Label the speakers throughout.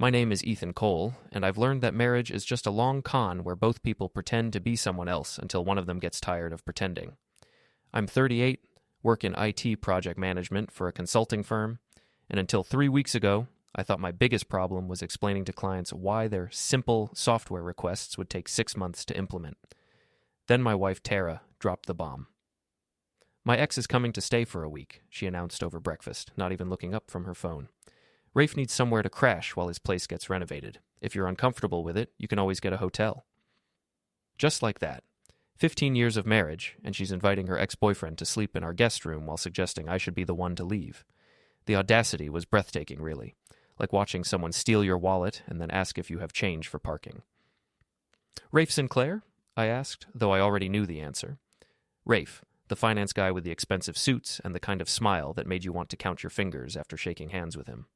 Speaker 1: My name is Ethan Cole, and I've learned that marriage is just a long con where both people pretend to be someone else until one of them gets tired of pretending. I'm 38, work in IT project management for a consulting firm, and until 3 weeks ago, I thought my biggest problem was explaining to clients why their simple software requests would take 6 months to implement. Then my wife Tara dropped the bomb. My ex is coming to stay for a week, she announced over breakfast, not even looking up from her phone. Rafe needs somewhere to crash while his place gets renovated. If you're uncomfortable with it, you can always get a hotel. Just like that. 15 years of marriage, and she's inviting her ex-boyfriend to sleep in our guest room while suggesting I should be the one to leave. The audacity was breathtaking, really, like watching someone steal your wallet and then ask if you have change for parking. Rafe Sinclair? I asked, though I already knew the answer. Rafe, the finance guy with the expensive suits and the kind of smile that made you want to count your fingers after shaking hands with him.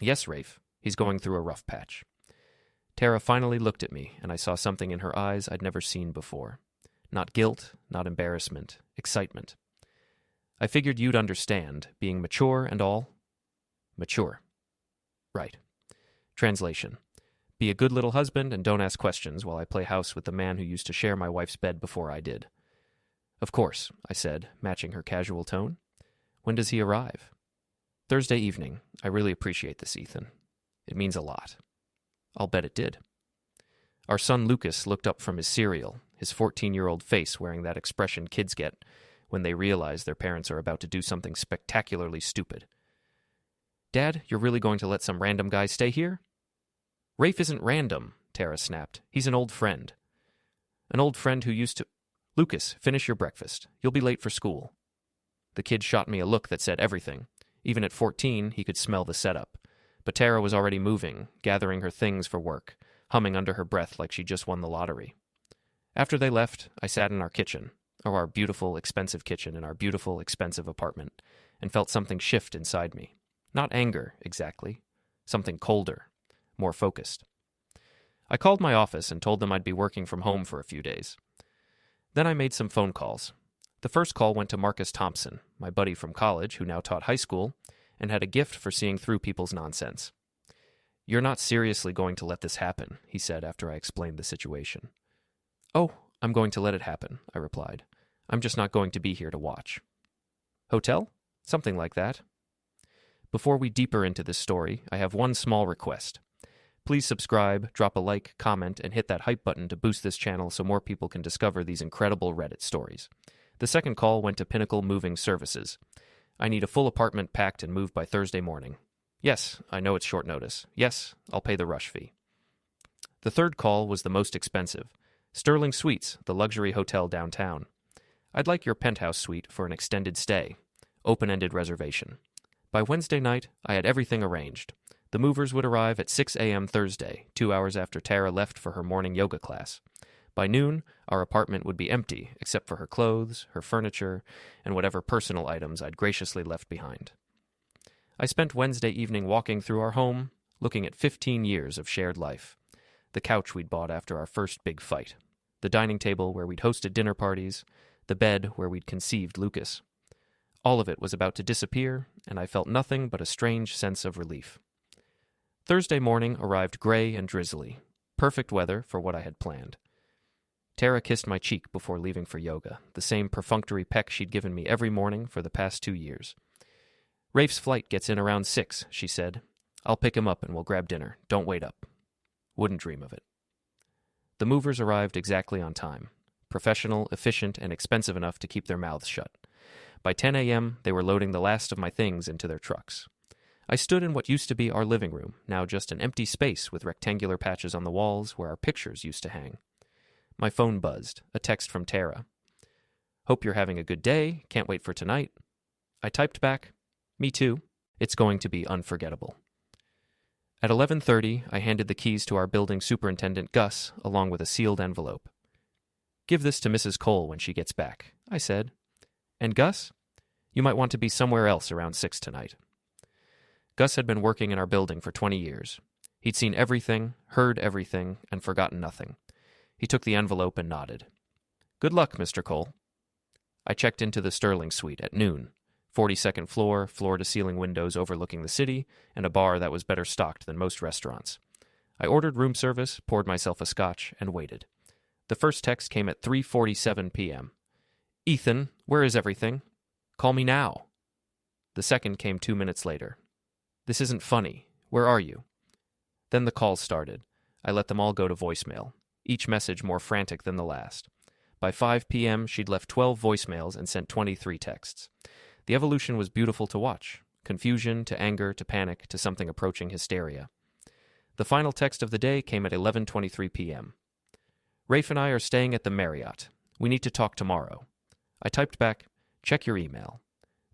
Speaker 1: Yes, Rafe. He's going through a rough patch. Tara finally looked at me, and I saw something in her eyes I'd never seen before. Not guilt, not embarrassment, excitement. I figured you'd understand, being mature and all. Mature. Right. Translation. Be a good little husband and don't ask questions while I play house with the man who used to share my wife's bed before I did. Of course, I said, matching her casual tone. When does he arrive? Thursday evening. I really appreciate this, Ethan. It means a lot. I'll bet it did. Our son Lucas looked up from his cereal, his 14-year-old face wearing that expression kids get when they realize their parents are about to do something spectacularly stupid. Dad, you're really going to let some random guy stay here? Rafe isn't random, Tara snapped. He's an old friend. An old friend who used to... Lucas, finish your breakfast. You'll be late for school. The kid shot me a look that said everything. Even at 14, he could smell the setup. But Tara was already moving, gathering her things for work, humming under her breath like she just won the lottery. After they left, I sat in our kitchen, or our beautiful, expensive kitchen in our beautiful, expensive apartment, and felt something shift inside me. Not anger, exactly. Something colder, more focused. I called my office and told them I'd be working from home for a few days. Then I made some phone calls. The first call went to Marcus Thompson, my buddy from college who now taught high school, and had a gift for seeing through people's nonsense. You're not seriously going to let this happen, he said after I explained the situation. Oh, I'm going to let it happen, I replied. I'm just not going to be here to watch. Hotel? Something like that. Before we deeper into this story, I have one small request. Please subscribe, drop a like, comment, and hit that hype button to boost this channel so more people can discover these incredible Reddit stories. The second call went to Pinnacle Moving Services. I need a full apartment packed and moved by Thursday morning. Yes, I know it's short notice. Yes, I'll pay the rush fee. The third call was the most expensive. Sterling Suites, the luxury hotel downtown. I'd like your penthouse suite for an extended stay. Open-ended reservation. By Wednesday night, I had everything arranged. The movers would arrive at 6 a.m. Thursday, 2 hours after Tara left for her morning yoga class. By noon, our apartment would be empty, except for her clothes, her furniture, and whatever personal items I'd graciously left behind. I spent Wednesday evening walking through our home, looking at 15 years of shared life. The couch we'd bought after our first big fight. The dining table where we'd hosted dinner parties. The bed where we'd conceived Lucas. All of it was about to disappear, and I felt nothing but a strange sense of relief. Thursday morning arrived gray and drizzly. Perfect weather for what I had planned. Tara kissed my cheek before leaving for yoga, the same perfunctory peck she'd given me every morning for the past 2 years. Rafe's flight gets in around 6, she said. I'll pick him up and we'll grab dinner. Don't wait up. Wouldn't dream of it. The movers arrived exactly on time. Professional, efficient, and expensive enough to keep their mouths shut. By 10 a.m., they were loading the last of my things into their trucks. I stood in what used to be our living room, now just an empty space with rectangular patches on the walls where our pictures used to hang. My phone buzzed, a text from Tara. Hope you're having a good day, can't wait for tonight. I typed back, me too, it's going to be unforgettable. At 11:30, I handed the keys to our building superintendent, Gus, along with a sealed envelope. Give this to Mrs. Cole when she gets back, I said. And Gus? You might want to be somewhere else around 6 tonight. Gus had been working in our building for 20 years. He'd seen everything, heard everything, and forgotten nothing. He took the envelope and nodded. Good luck, Mr. Cole. I checked into the Sterling suite at noon. 42nd floor, floor-to-ceiling windows overlooking the city, and a bar that was better stocked than most restaurants. I ordered room service, poured myself a scotch, and waited. The first text came at 3:47 p.m. "Ethan, where is everything? Call me now." The second came 2 minutes later. "This isn't funny. Where are you?" Then the calls started. I let them all go to voicemail, each message more frantic than the last. By 5 p.m., she'd left 12 voicemails and sent 23 texts. The evolution was beautiful to watch. Confusion, to anger, to panic, to something approaching hysteria. The final text of the day came at 11:23 p.m. "Rafe and I are staying at the Marriott. We need to talk tomorrow." I typed back, "Check your email."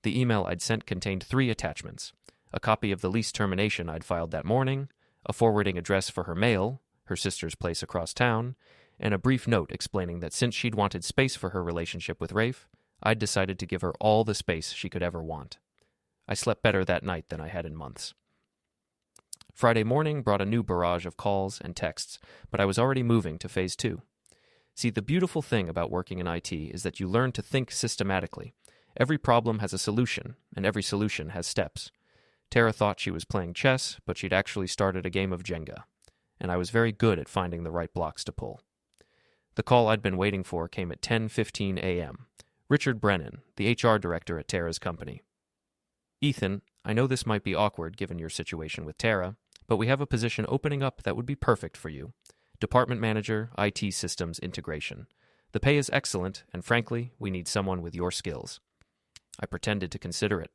Speaker 1: The email I'd sent contained 3 attachments: a copy of the lease termination I'd filed that morning, a forwarding address for her mail, her sister's place across town, and a brief note explaining that since she'd wanted space for her relationship with Rafe, I'd decided to give her all the space she could ever want. I slept better that night than I had in months. Friday morning brought a new barrage of calls and texts, but I was already moving to Phase 2. See, the beautiful thing about working in IT is that you learn to think systematically. Every problem has a solution, and every solution has steps. Tara thought she was playing chess, but she'd actually started a game of Jenga, and I was very good at finding the right blocks to pull. The call I'd been waiting for came at 10:15 a.m. Richard Brennan, the HR director at Tara's company. "Ethan, I know this might be awkward given your situation with Tara, but we have a position opening up that would be perfect for you. Department Manager, IT Systems Integration. The pay is excellent, and frankly, we need someone with your skills." I pretended to consider it.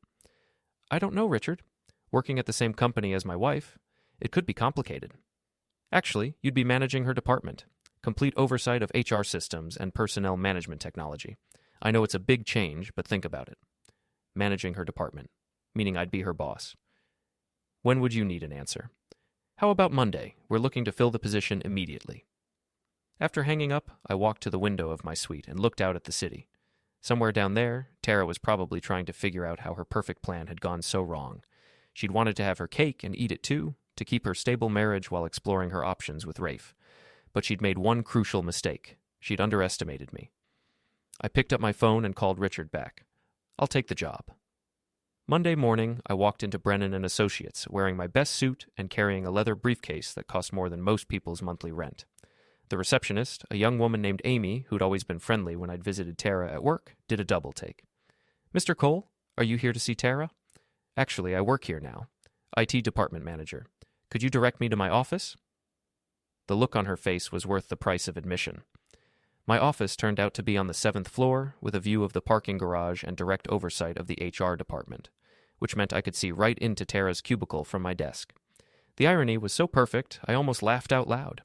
Speaker 1: "I don't know, Richard. Working at the same company as my wife, it could be complicated." "Actually, you'd be managing her department. Complete oversight of HR systems and personnel management technology. I know it's a big change, but think about it. Managing her department, meaning I'd be her boss. When would you need an answer?" "How about Monday? We're looking to fill the position immediately." After hanging up, I walked to the window of my suite and looked out at the city. Somewhere down there, Tara was probably trying to figure out how her perfect plan had gone so wrong. She'd wanted to have her cake and eat it too, to keep her stable marriage while exploring her options with Rafe. But she'd made one crucial mistake. She'd underestimated me. I picked up my phone and called Richard back. "I'll take the job." Monday morning, I walked into Brennan & Associates, wearing my best suit and carrying a leather briefcase that cost more than most people's monthly rent. The receptionist, a young woman named Amy, who'd always been friendly when I'd visited Tara at work, did a double take. "Mr. Cole, are you here to see Tara?" "Actually, I work here now. IT department manager. Could you direct me to my office?" The look on her face was worth the price of admission. My office turned out to be on the 7th floor, with a view of the parking garage and direct oversight of the HR department, which meant I could see right into Tara's cubicle from my desk. The irony was so perfect, I almost laughed out loud.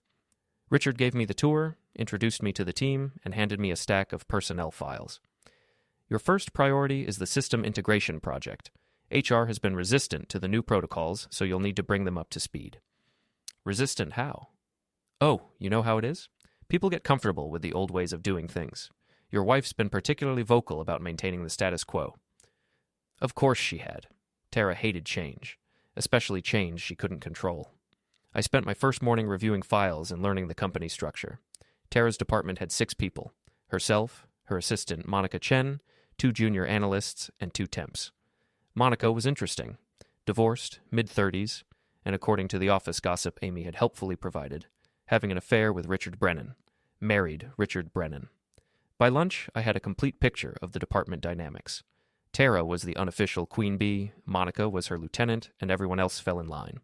Speaker 1: Richard gave me the tour, introduced me to the team, and handed me a stack of personnel files. "Your first priority is the system integration project. HR has been resistant to the new protocols, so you'll need to bring them up to speed." "Resistant how?" "Oh, you know how it is? People get comfortable with the old ways of doing things. Your wife's been particularly vocal about maintaining the status quo." Of course she had. Tara hated change, especially change she couldn't control. I spent my first morning reviewing files and learning the company structure. Tara's department had 6 people: herself, her assistant Monica Chen, 2 junior analysts, and 2 temps. Monica was interesting. Divorced, mid-30s, and according to the office gossip Amy had helpfully provided, having an affair with Richard Brennan. Married Richard Brennan. By lunch, I had a complete picture of the department dynamics. Tara was the unofficial queen bee, Monica was her lieutenant, and everyone else fell in line.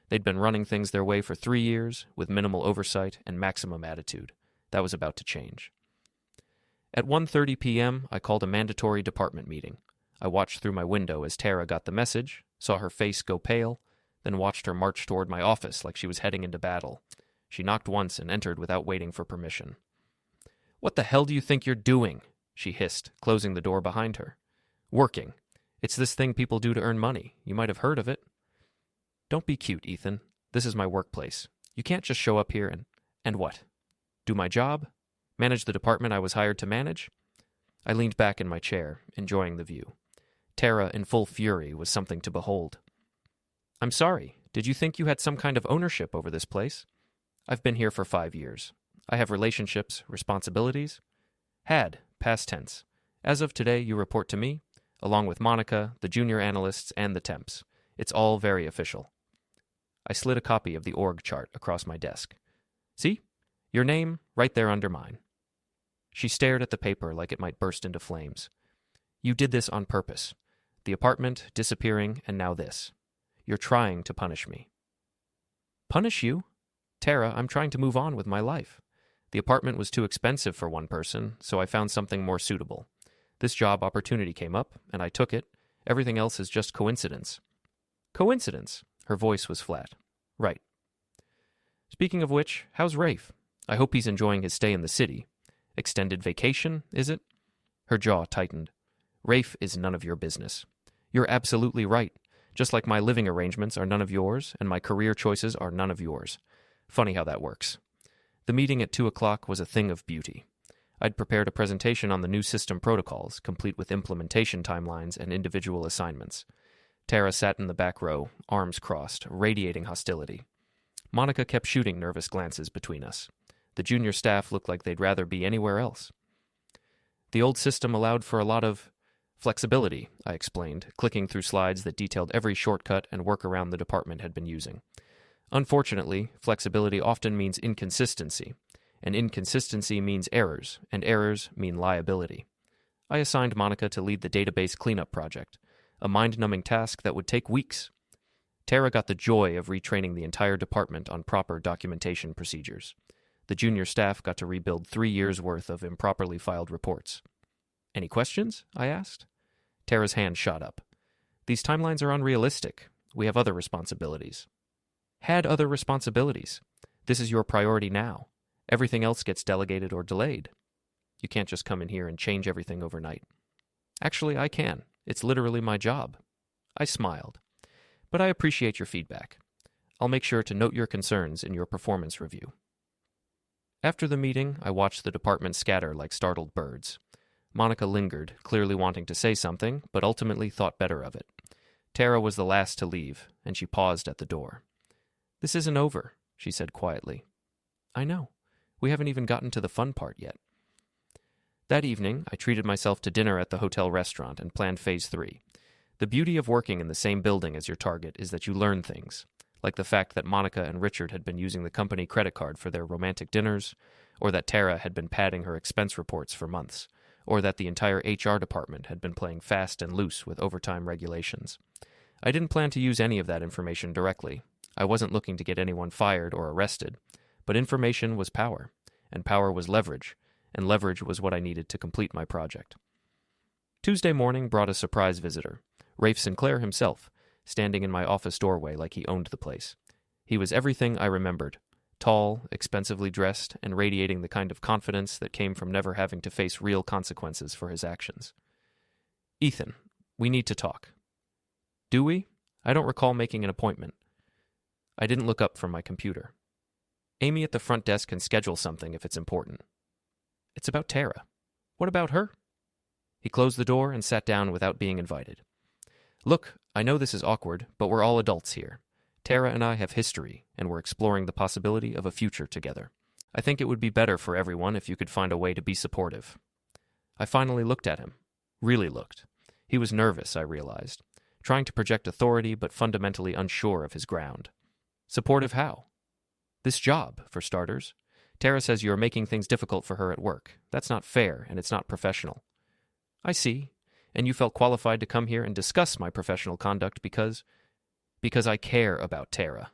Speaker 1: They'd been running things their way for 3 years, with minimal oversight and maximum attitude. That was about to change. At 1:30 p.m., I called a mandatory department meeting. I watched through my window as Tara got the message, saw her face go pale, then watched her march toward my office like she was heading into battle. She knocked once and entered without waiting for permission. "What the hell do you think you're doing?" she hissed, closing the door behind her. "Working. It's this thing people do to earn money. You might have heard of it." "Don't be cute, Ethan. This is my workplace. You can't just show up here and what? Do my job? Manage the department I was hired to manage?" I leaned back in my chair, enjoying the view. Tara, in full fury, was something to behold. "I'm sorry. Did you think you had some kind of ownership over this place? I've been here for 5 years. I have relationships, responsibilities." "Had, past tense. As of today, you report to me. along with Monica, the junior analysts, and the temps. It's all very official. I slid a copy of the org chart across my desk. See? Your name right there under mine. She stared at the paper like it might burst into flames. You did this on purpose. The apartment, disappearing, and now this. You're trying to punish me. Punish you? Tara, I'm trying to move on with my life. The apartment was too expensive for one person, so I found something more suitable. This job opportunity came up, and I took it. Everything else is just coincidence. Coincidence? Her voice was flat. Right. Speaking of which, how's Rafe? I hope he's enjoying his stay in the city. Extended vacation, is it? Her jaw tightened. Rafe is none of your business. You're absolutely right. Just like my living arrangements are none of yours, and my career choices are none of yours. Funny how that works. The meeting at 2 o'clock was a thing of beauty. I'd prepared a presentation on the new system protocols, complete with implementation timelines and individual assignments. Tara sat in the back row, arms crossed, radiating hostility. Monica kept shooting nervous glances between us. The junior staff looked like they'd rather be anywhere else. The old system allowed for a lot of flexibility, I explained, clicking through slides that detailed every shortcut and workaround the department had been using. Unfortunately, flexibility often means inconsistency, and inconsistency means errors, and errors mean liability. I assigned Monica to lead the database cleanup project, a mind-numbing task that would take weeks. Tara got the joy of retraining the entire department on proper documentation procedures. The junior staff got to rebuild 3 years' worth of improperly filed reports. Any questions? I asked. Tara's hand shot up. These timelines are unrealistic. We have other responsibilities. Had other responsibilities. This is your priority now. Everything else gets delegated or delayed. You can't just come in here and change everything overnight. Actually, I can. It's literally my job. I smiled. But I appreciate your feedback. I'll make sure to note your concerns in your performance review. After the meeting, I watched the department scatter like startled birds. Monica lingered, clearly wanting to say something, but ultimately thought better of it. Tara was the last to leave, and she paused at the door. This isn't over, she said quietly. I know. We haven't even gotten to the fun part yet. That evening, I treated myself to dinner at the hotel restaurant and planned Phase 3. The beauty of working in the same building as your target is that you learn things, like the fact that Monica and Richard had been using the company credit card for their romantic dinners, or that Tara had been padding her expense reports for months, or that the entire HR department had been playing fast and loose with overtime regulations. I didn't plan to use any of that information directly. I wasn't looking to get anyone fired or arrested, but information was power, and power was leverage, and leverage was what I needed to complete my project. Tuesday morning brought a surprise visitor, Rafe Sinclair himself, standing in my office doorway like he owned the place. He was everything I remembered, tall, expensively dressed, and radiating the kind of confidence that came from never having to face real consequences for his actions. Ethan, we need to talk. Do we? I don't recall making an appointment. I didn't look up from my computer. Amy at the front desk can schedule something if it's important. It's about Tara. What about her? He closed the door and sat down without being invited. Look, I know this is awkward, but we're all adults here. Tara and I have history, and we're exploring the possibility of a future together. I think it would be better for everyone if you could find a way to be supportive. I finally looked at him. Really looked. He was nervous, I realized, trying to project authority but fundamentally unsure of his ground. Supportive how? This job, for starters. Tara says you are making things difficult for her at work. That's not fair, and it's not professional. I see. And you felt qualified to come here and discuss my professional conduct because I care about Tara,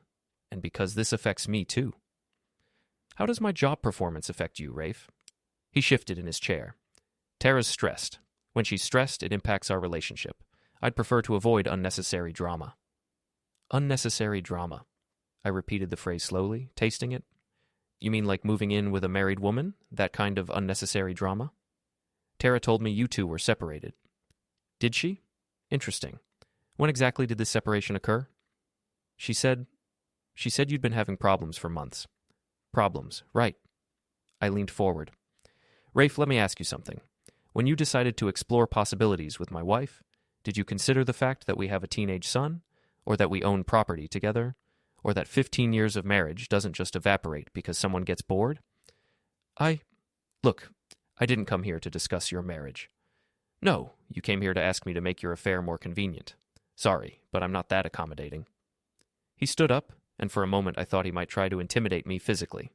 Speaker 1: and because this affects me too. How does my job performance affect you, Rafe? He shifted in his chair. Tara's stressed. When she's stressed, it impacts our relationship. I'd prefer to avoid unnecessary drama. Unnecessary drama. I repeated the phrase slowly, tasting it. You mean like moving in with a married woman? That kind of unnecessary drama? Tara told me you two were separated. Did she? Interesting. When exactly did this separation occur? She said you'd been having problems for months. Problems, right. I leaned forward. Rafe, let me ask you something. When you decided to explore possibilities with my wife, did you consider the fact that we have a teenage son, or that we own property together, or that 15 years of marriage doesn't just evaporate because someone gets bored? Look, I didn't come here to discuss your marriage. No, You came here to ask me to make your affair more convenient. Sorry, but I'm not that accommodating." He stood up, and for a moment I thought he might try to intimidate me physically.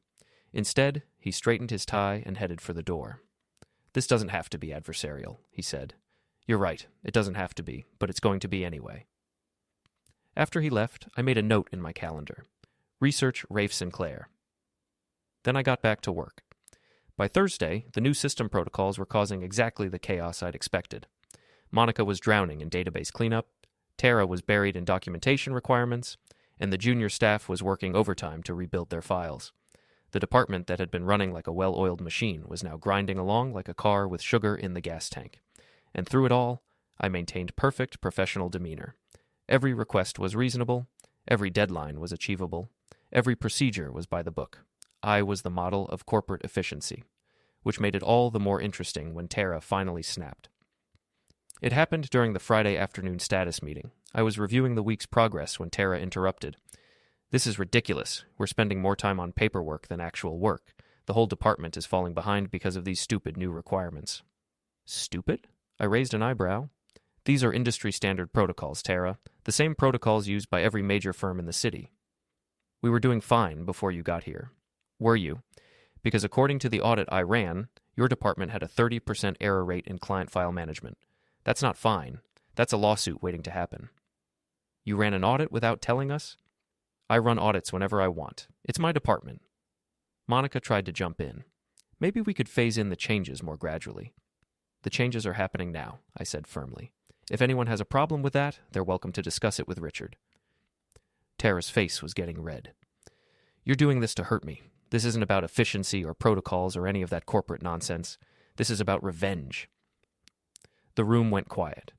Speaker 1: Instead, he straightened his tie and headed for the door. "This doesn't have to be adversarial," he said. "You're right, it doesn't have to be, but it's going to be anyway." After he left, I made a note in my calendar. Research Rafe Sinclair. Then I got back to work. By Thursday, the new system protocols were causing exactly the chaos I'd expected. Monica was drowning in database cleanup, Tara was buried in documentation requirements, and the junior staff was working overtime to rebuild their files. The department that had been running like a well-oiled machine was now grinding along like a car with sugar in the gas tank. And through it all, I maintained perfect professional demeanor. Every request was reasonable, every deadline was achievable, every procedure was by the book. I was the model of corporate efficiency, which made it all the more interesting when Tara finally snapped. It happened during the Friday afternoon status meeting. I was reviewing the week's progress when Tara interrupted. "This is ridiculous. We're spending more time on paperwork than actual work. The whole department is falling behind because of these stupid new requirements." "Stupid?" I raised an eyebrow. "These are industry-standard protocols, Tara, the same protocols used by every major firm in the city. We were doing fine before you got here. Were you? Because according to the audit I ran, your department had a 30% error rate in client file management. That's not fine. That's a lawsuit waiting to happen." "You ran an audit without telling us?" "I run audits whenever I want. It's my department." Monica tried to jump in. "Maybe we could phase in the changes more gradually." "The changes are happening now," I said firmly. "If anyone has a problem with that, they're welcome to discuss it with Richard." Tara's face was getting red. "You're doing this to hurt me. This isn't about efficiency or protocols or any of that corporate nonsense. This is about revenge." The room went quiet.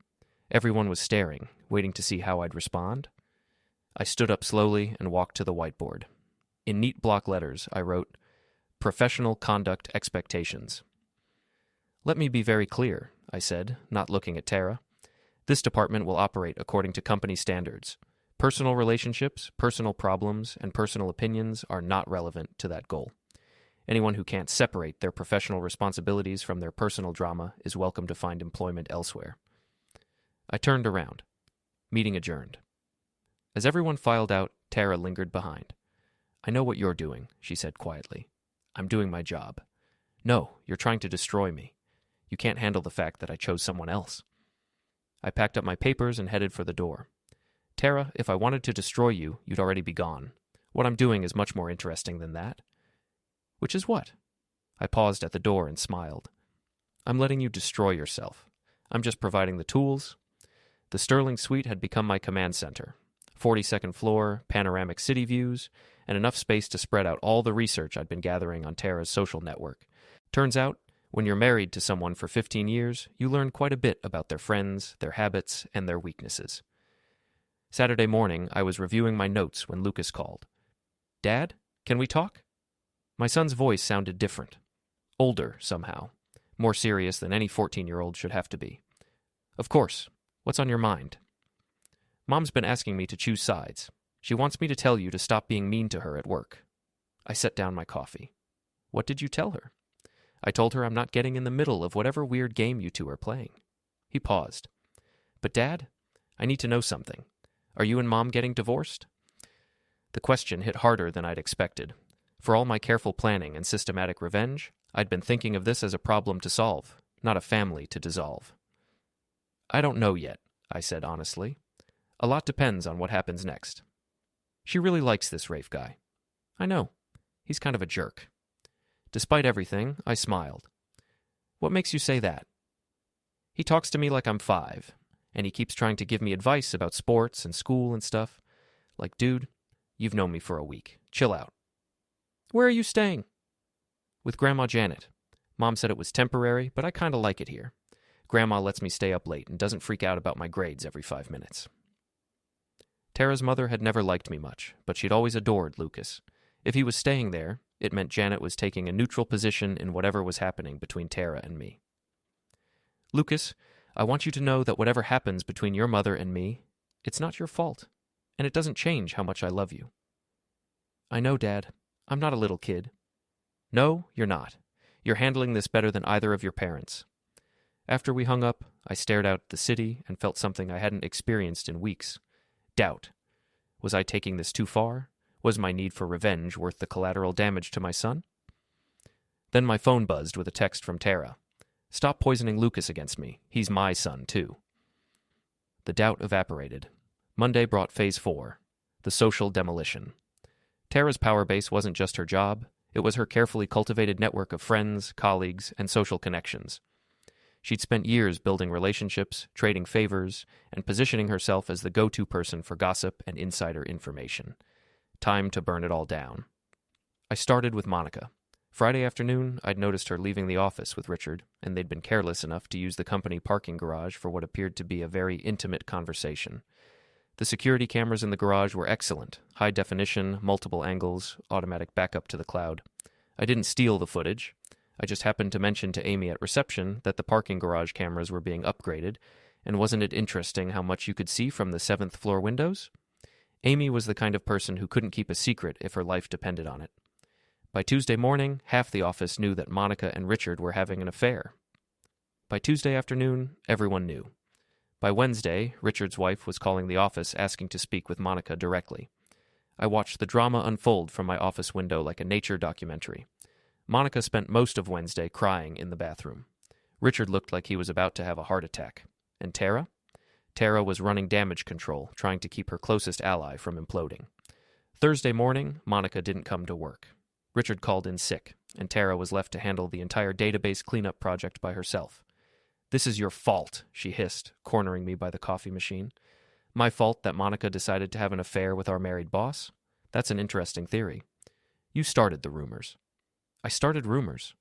Speaker 1: Everyone was staring, waiting to see how I'd respond. I stood up slowly and walked to the whiteboard. In neat block letters, I wrote, "Professional Conduct Expectations." "Let me be very clear," I said, not looking at Tara. "This department will operate according to company standards. Personal relationships, personal problems, and personal opinions are not relevant to that goal. Anyone who can't separate their professional responsibilities from their personal drama is welcome to find employment elsewhere." I turned around. Meeting adjourned. As everyone filed out, Tara lingered behind. "I know what you're doing," she said quietly. "I'm doing my job." "No, you're trying to destroy me. You can't handle the fact that I chose someone else." I packed up my papers and headed for the door. "Tara, if I wanted to destroy you, you'd already be gone. What I'm doing is much more interesting than that." "Which is what?" I paused at the door and smiled. "I'm letting you destroy yourself. I'm just providing the tools." The Sterling Suite had become my command center. 42nd floor, panoramic city views, and enough space to spread out all the research I'd been gathering on Tara's social network. Turns out, when you're married to someone for 15 years, you learn quite a bit about their friends, their habits, and their weaknesses. Saturday morning, I was reviewing my notes when Lucas called. "Dad, can we talk?" My son's voice sounded different. Older, somehow. More serious than any 14-year-old should have to be. "Of course. What's on your mind?" "Mom's been asking me to choose sides. She wants me to tell you to stop being mean to her at work." I set down my coffee. "What did you tell her?" "I told her I'm not getting in the middle of whatever weird game you two are playing." He paused. "But Dad, I need to know something. Are you and Mom getting divorced?" The question hit harder than I'd expected. For all my careful planning and systematic revenge, I'd been thinking of this as a problem to solve, not a family to dissolve. "I don't know yet," I said honestly. "A lot depends on what happens next." "She really likes this Rafe guy." "I know. He's kind of a jerk." Despite everything, I smiled. "What makes you say that?" "He talks to me like I'm 5, and he keeps trying to give me advice about sports and school and stuff. Like, dude, you've known me for a week. Chill out." "Where are you staying?" "With Grandma Janet. Mom said it was temporary, but I kind of like it here. Grandma lets me stay up late and doesn't freak out about my grades every 5 minutes." Tara's mother had never liked me much, but she'd always adored Lucas. If he was staying there, it meant Janet was taking a neutral position in whatever was happening between Tara and me. "Lucas, I want you to know that whatever happens between your mother and me, it's not your fault, and it doesn't change how much I love you." "I know, Dad. I'm not a little kid." "No, you're not. You're handling this better than either of your parents. After we hung up, I stared out at the city and felt something I hadn't experienced in weeks. Doubt. Was I taking this too far? Was my need for revenge worth the collateral damage to my son? Then my phone buzzed with a text from Tara. Stop poisoning Lucas against me. He's my son, too. The doubt evaporated. Monday brought Phase 4, the social demolition. Tara's power base wasn't just her job. It was her carefully cultivated network of friends, colleagues, and social connections. She'd spent years building relationships, trading favors, and positioning herself as the go-to person for gossip and insider information. Time to burn it all down. I started with Monica. Friday afternoon, I'd noticed her leaving the office with Richard, and they'd been careless enough to use the company parking garage for what appeared to be a very intimate conversation. The security cameras in the garage were excellent, high definition, multiple angles, automatic backup to the cloud. I didn't steal the footage. I just happened to mention to Amy at reception that the parking garage cameras were being upgraded, and wasn't it interesting how much you could see from the 7th floor windows? Amy was the kind of person who couldn't keep a secret if her life depended on it. By Tuesday morning, half the office knew that Monica and Richard were having an affair. By Tuesday afternoon, everyone knew. By Wednesday, Richard's wife was calling the office asking to speak with Monica directly. I watched the drama unfold from my office window like a nature documentary. Monica spent most of Wednesday crying in the bathroom. Richard looked like he was about to have a heart attack. And Tara? Tara was running damage control, trying to keep her closest ally from imploding. Thursday morning, Monica didn't come to work. Richard called in sick, and Tara was left to handle the entire database cleanup project by herself. "This is your fault," she hissed, cornering me by the coffee machine. "My fault that Monica decided to have an affair with our married boss? That's an interesting theory. You started the rumors." "I started rumors.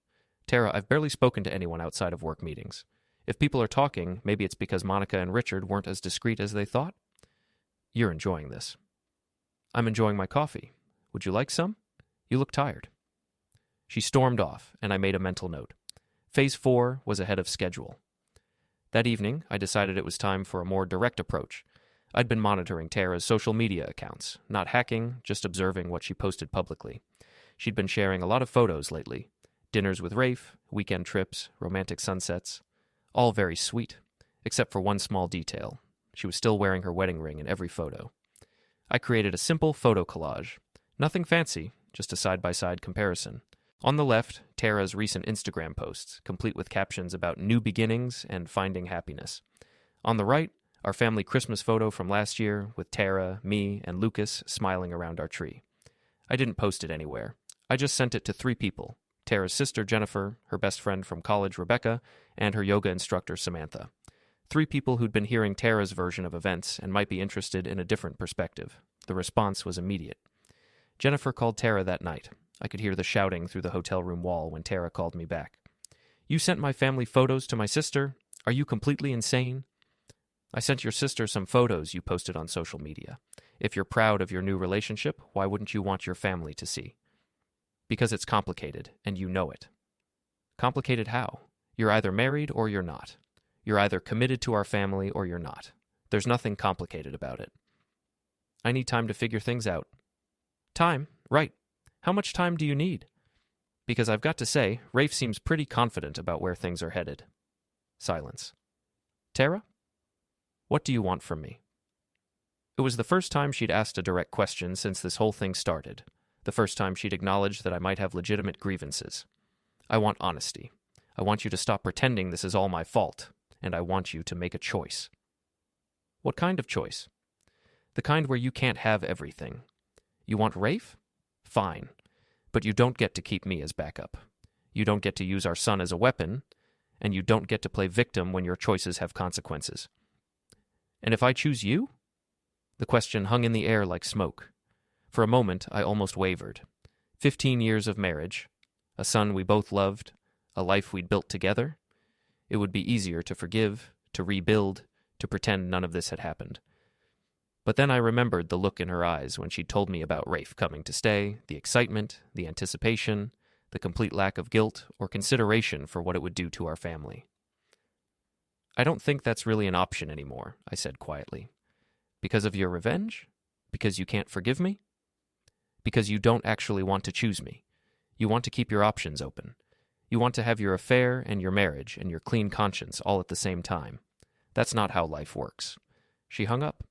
Speaker 1: Tara, I've barely spoken to anyone outside of work meetings. If people are talking, maybe it's because Monica and Richard weren't as discreet as they thought." "You're enjoying this." "I'm enjoying my coffee. Would you like some? You look tired." She stormed off, and I made a mental note. Phase 4 was ahead of schedule. That evening, I decided it was time for a more direct approach. I'd been monitoring Tara's social media accounts, not hacking, just observing what she posted publicly. She'd been sharing a lot of photos lately. Dinners with Rafe, weekend trips, romantic sunsets. All very sweet, except for one small detail. She was still wearing her wedding ring in every photo. I created a simple photo collage. Nothing fancy, just a side-by-side comparison. On the left, Tara's recent Instagram posts, complete with captions about new beginnings and finding happiness. On the right, our family Christmas photo from last year with Tara, me, and Lucas smiling around our tree. I didn't post it anywhere. I just sent it to 3 people: Tara's sister Jennifer, her best friend from college Rebecca, and her yoga instructor Samantha. 3 people who'd been hearing Tara's version of events and might be interested in a different perspective. The response was immediate. Jennifer called Tara that night. I could hear the shouting through the hotel room wall when Tara called me back. "You sent my family photos to my sister? Are you completely insane?" "I sent your sister some photos you posted on social media. If you're proud of your new relationship, why wouldn't you want your family to see?" "Because it's complicated, and you know it." "Complicated how? You're either married or you're not. You're either committed to our family or you're not. There's nothing complicated about it." "I need time to figure things out." "Time? Right. How much time do you need?" "Because I've got to say, Rafe seems pretty confident about where things are headed." Silence. "Tara? What do you want from me?" It was the first time she'd asked a direct question since this whole thing started. The first time she'd acknowledged that I might have legitimate grievances. "I want honesty. I want you to stop pretending this is all my fault, and I want you to make a choice." "What kind of choice?" "The kind where you can't have everything. You want Rafe? Fine. But you don't get to keep me as backup. You don't get to use our son as a weapon, and you don't get to play victim when your choices have consequences." "And if I choose you?" The question hung in the air like smoke. For a moment, I almost wavered. 15 years of marriage, a son we both loved, a life we'd built together. It would be easier to forgive, to rebuild, to pretend none of this had happened. But then I remembered the look in her eyes when she told me about Rafe coming to stay, the excitement, the anticipation, the complete lack of guilt or consideration for what it would do to our family. "I don't think that's really an option anymore," I said quietly. "Because of your revenge? Because you can't forgive me?" "Because you don't actually want to choose me. You want to keep your options open. You want to have your affair and your marriage and your clean conscience all at the same time. That's not how life works. She hung up.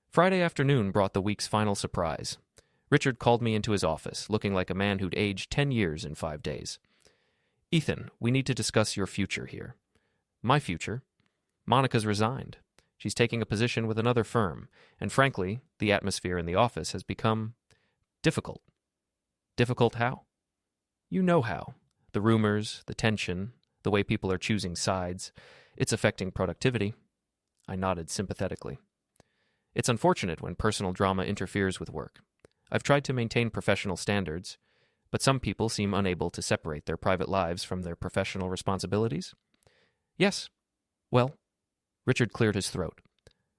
Speaker 1: Friday afternoon brought the week's final surprise. Richard called me into his office, looking like a man who'd aged 10 years in 5 days. Ethan, we need to discuss your future here. My future? Monica's resigned. She's taking a position with another firm, and frankly, the atmosphere in the office has become difficult. Difficult how? You know how. The rumors, the tension, the way people are choosing sides. It's affecting productivity. I nodded sympathetically. It's unfortunate when personal drama interferes with work. I've tried to maintain professional standards, but some people seem unable to separate their private lives from their professional responsibilities. Yes. Well, Richard cleared his throat.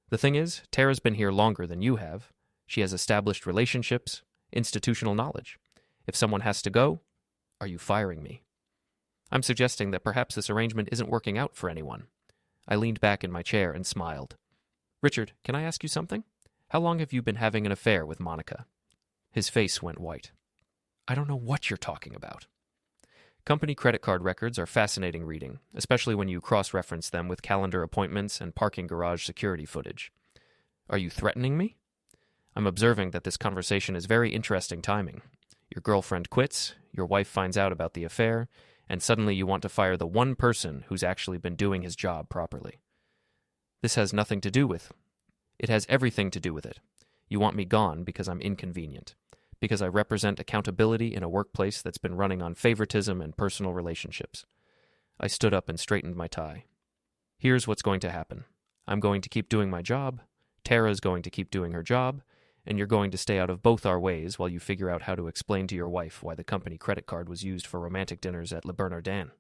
Speaker 1: The thing is, Tara's been here longer than you have. She has established relationships, institutional knowledge. If someone has to go, are you firing me? I'm suggesting that perhaps this arrangement isn't working out for anyone. I leaned back in my chair and smiled. Richard, can I ask you something? How long have you been having an affair with Monica? His face went white. I don't know what you're talking about. Company credit card records are fascinating reading, especially when you cross-reference them with calendar appointments and parking garage security footage. Are you threatening me? I'm observing that this conversation is very interesting timing. Your girlfriend quits, your wife finds out about the affair, and suddenly you want to fire the one person who's actually been doing his job properly. This has nothing to do with. It has everything to do with it. You want me gone because I'm inconvenient, because I represent accountability in a workplace that's been running on favoritism and personal relationships. I stood up and straightened my tie. Here's what's going to happen. I'm going to keep doing my job, Tara's going to keep doing her job, and you're going to stay out of both our ways while you figure out how to explain to your wife why the company credit card was used for romantic dinners at Le Bernardin.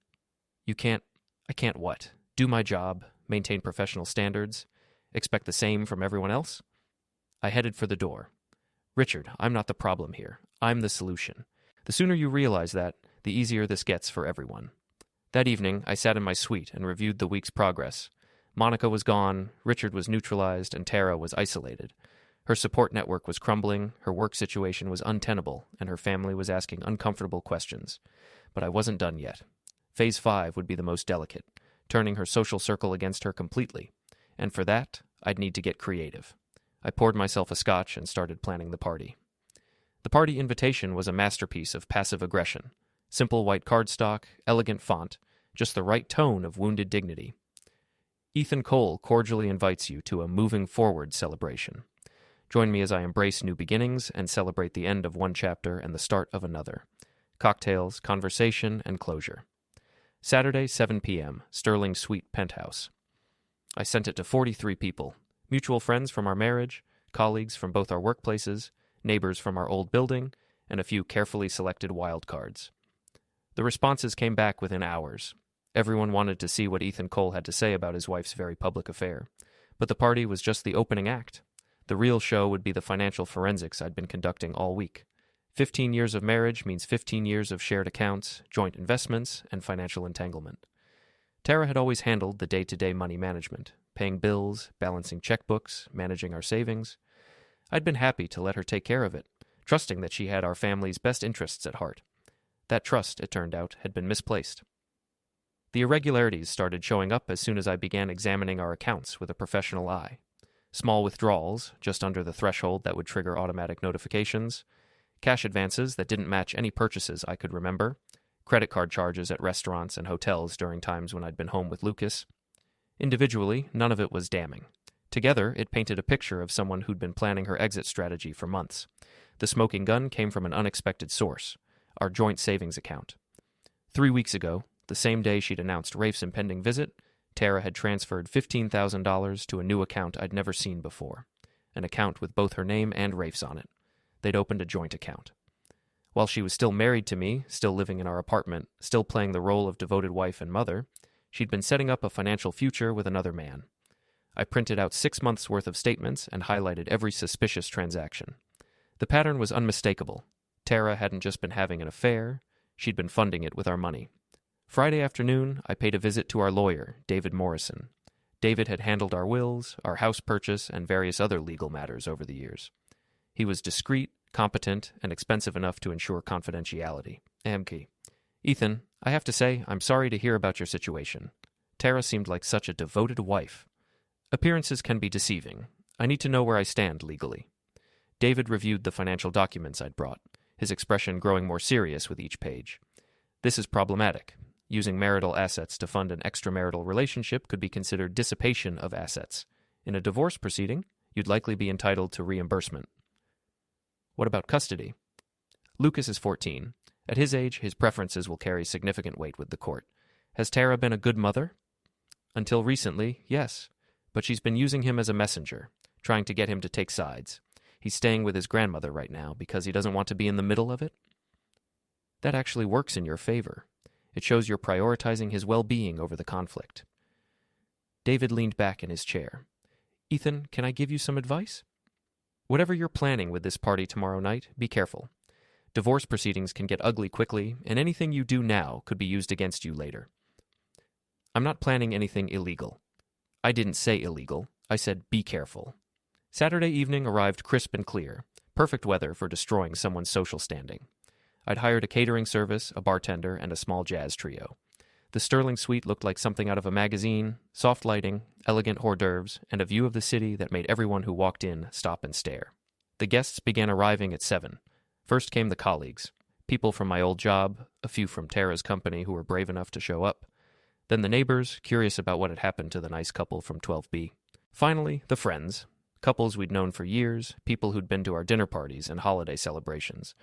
Speaker 1: I can't what? Do my job, maintain professional standards, expect the same from everyone else? I headed for the door. Richard, I'm not the problem here. I'm the solution. The sooner you realize that, the easier this gets for everyone. That evening, I sat in my suite and reviewed the week's progress. Monica was gone, Richard was neutralized, and Tara was isolated. Her support network was crumbling, her work situation was untenable, and her family was asking uncomfortable questions. But I wasn't done yet. Phase 5 would be the most delicate, turning her social circle against her completely. And for that, I'd need to get creative. I poured myself a scotch and started planning the party. The party invitation was a masterpiece of passive aggression. Simple white cardstock, elegant font, just the right tone of wounded dignity. Ethan Cole cordially invites you to a moving forward celebration. Join me as I embrace new beginnings and celebrate the end of one chapter and the start of another. Cocktails, conversation, and closure. Saturday, 7 p.m., Sterling Suite Penthouse. I sent it to 43 people, mutual friends from our marriage, colleagues from both our workplaces, neighbors from our old building, and a few carefully selected wildcards. The responses came back within hours. Everyone wanted to see what Ethan Cole had to say about his wife's very public affair. But the party was just the opening act. The real show would be the financial forensics I'd been conducting all week. 15 years of marriage means 15 years of shared accounts, joint investments, and financial entanglement. Tara had always handled the day-to-day money management, paying bills, balancing checkbooks, managing our savings. I'd been happy to let her take care of it, trusting that she had our family's best interests at heart. That trust, it turned out, had been misplaced. The irregularities started showing up as soon as I began examining our accounts with a professional eye. Small withdrawals, just under the threshold that would trigger automatic notifications, cash advances that didn't match any purchases I could remember, credit card charges at restaurants and hotels during times when I'd been home with Lucas. Individually, none of it was damning. Together, it painted a picture of someone who'd been planning her exit strategy for months. The smoking gun came from an unexpected source, our joint savings account. 3 weeks ago, the same day she'd announced Rafe's impending visit, Tara had transferred $15,000 to a new account I'd never seen before, an account with both her name and Rafe's on it. They'd opened a joint account. While she was still married to me, still living in our apartment, still playing the role of devoted wife and mother, she'd been setting up a financial future with another man. I printed out 6 months' worth of statements and highlighted every suspicious transaction. The pattern was unmistakable. Tara hadn't just been having an affair, she'd been funding it with our money. Friday afternoon, I paid a visit to our lawyer, David Morrison. David had handled our wills, our house purchase, and various other legal matters over the years. He was discreet, competent, and expensive enough to ensure confidentiality. Amkey. Ethan, I have to say, I'm sorry to hear about your situation. Tara seemed like such a devoted wife. Appearances can be deceiving. I need to know where I stand legally. David reviewed the financial documents I'd brought, his expression growing more serious with each page. This is problematic. Using marital assets to fund an extramarital relationship could be considered dissipation of assets. In a divorce proceeding, you'd likely be entitled to reimbursement. What about custody? Lucas is 14. At his age, his preferences will carry significant weight with the court. Has Tara been a good mother? Until recently, yes. But she's been using him as a messenger, trying to get him to take sides. He's staying with his grandmother right now because he doesn't want to be in the middle of it. That actually works in your favor. It shows you're prioritizing his well-being over the conflict. David leaned back in his chair. Ethan, can I give you some advice? Whatever you're planning with this party tomorrow night, be careful. Divorce proceedings can get ugly quickly, and anything you do now could be used against you later. I'm not planning anything illegal. I didn't say illegal. I said be careful. Saturday evening arrived crisp and clear, perfect weather for destroying someone's social standing. I'd hired a catering service, a bartender, and a small jazz trio. The Sterling suite looked like something out of a magazine, soft lighting, elegant hors d'oeuvres, and a view of the city that made everyone who walked in stop and stare. The guests began arriving at 7. First came the colleagues, people from my old job, a few from Tara's company who were brave enough to show up. Then the neighbors, curious about what had happened to the nice couple from 12B. Finally, the friends, couples we'd known for years, people who'd been to our dinner parties and holiday celebrations.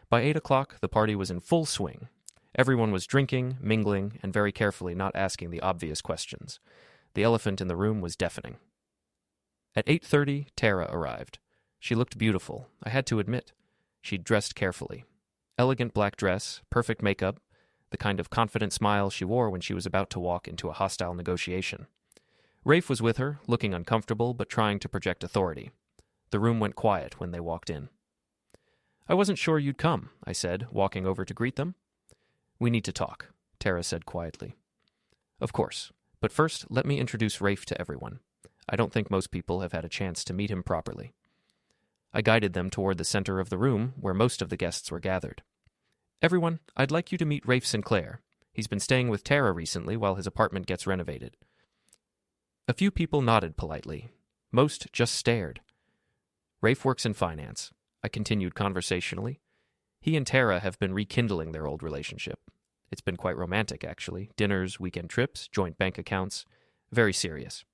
Speaker 1: By 8 o'clock, the party was in full swing. Everyone was drinking, mingling, and very carefully not asking the obvious questions. The elephant in the room was deafening. At 8:30, Tara arrived. She looked beautiful, I had to admit. She'd dressed carefully. Elegant black dress, perfect makeup, the kind of confident smile she wore when she was about to walk into a hostile negotiation. Rafe was with her, looking uncomfortable but trying to project authority. The room went quiet when they walked in. I wasn't sure you'd come, I said, walking over to greet them. We need to talk, Tara said quietly. Of course, but first let me introduce Rafe to everyone. I don't think most people have had a chance to meet him properly. I guided them toward the center of the room where most of the guests were gathered. Everyone, I'd like you to meet Rafe Sinclair. He's been staying with Tara recently while his apartment gets renovated. A few people nodded politely. Most just stared. Rafe works in finance. I continued conversationally. He and Tara have been rekindling their old relationship. It's been quite romantic, actually. Dinners, weekend trips, joint bank accounts. Very serious.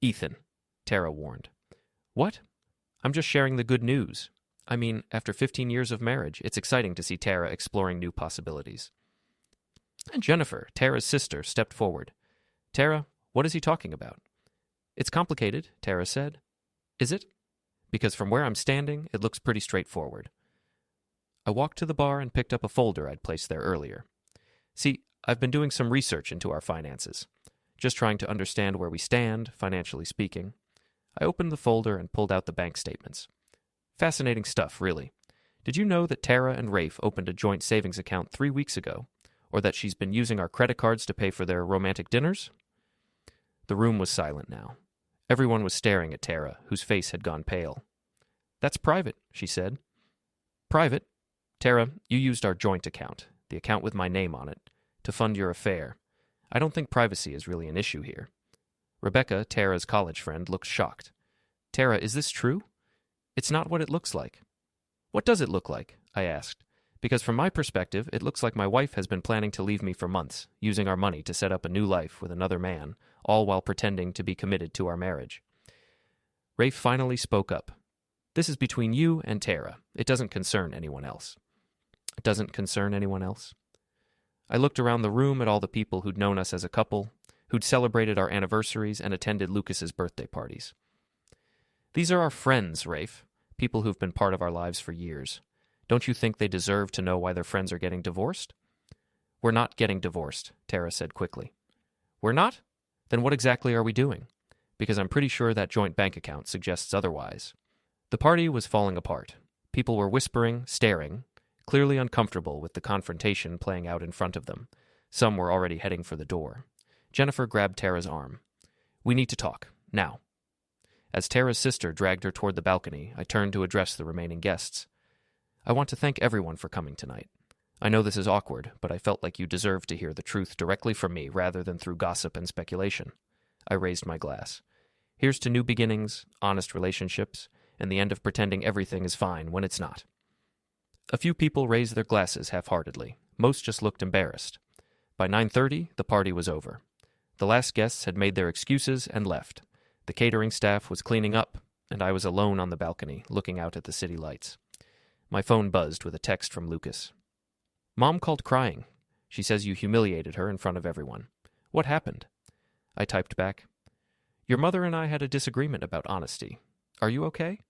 Speaker 1: Ethan, Tara warned. What? I'm just sharing the good news. I mean, after 15 years of marriage, it's exciting to see Tara exploring new possibilities. And Jennifer, Tara's sister, stepped forward. Tara, what is he talking about? It's complicated, Tara said. Is it? Because from where I'm standing, it looks pretty straightforward. I walked to the bar and picked up a folder I'd placed there earlier. See, I've been doing some research into our finances, just trying to understand where we stand, financially speaking. I opened the folder and pulled out the bank statements. Fascinating stuff, really. Did you know that Tara and Rafe opened a joint savings account 3 weeks ago, or that she's been using our credit cards to pay for their romantic dinners? The room was silent now. Everyone was staring at Tara, whose face had gone pale. That's private, she said. Private? Tara, you used our joint account, the account with my name on it, to fund your affair. I don't think privacy is really an issue here. Rebecca, Tara's college friend, looked shocked. Tara, is this true? It's not what it looks like. What does it look like? I asked. Because from my perspective, it looks like my wife has been planning to leave me for months, using our money to set up a new life with another man, all while pretending to be committed to our marriage. Rafe finally spoke up. This is between you and Tara. It doesn't concern anyone else. It doesn't concern anyone else? I looked around the room at all the people who'd known us as a couple, who'd celebrated our anniversaries and attended Lucas's birthday parties. These are our friends, Rafe, people who've been part of our lives for years. Don't you think they deserve to know why their friends are getting divorced? We're not getting divorced, Tara said quickly. We're not? Then what exactly are we doing? Because I'm pretty sure that joint bank account suggests otherwise. The party was falling apart. People were whispering, staring, clearly uncomfortable with the confrontation playing out in front of them. Some were already heading for the door. Jennifer grabbed Tara's arm. We need to talk, now. As Tara's sister dragged her toward the balcony, I turned to address the remaining guests. I want to thank everyone for coming tonight. I know this is awkward, but I felt like you deserved to hear the truth directly from me rather than through gossip and speculation. I raised my glass. Here's to new beginnings, honest relationships, and the end of pretending everything is fine when it's not. A few people raised their glasses half-heartedly. Most just looked embarrassed. By 9:30, the party was over. The last guests had made their excuses and left. The catering staff was cleaning up, and I was alone on the balcony, looking out at the city lights. My phone buzzed with a text from Lucas. Mom called crying. She says you humiliated her in front of everyone. What happened? I typed back, Your mother and I had a disagreement about honesty. Are you okay?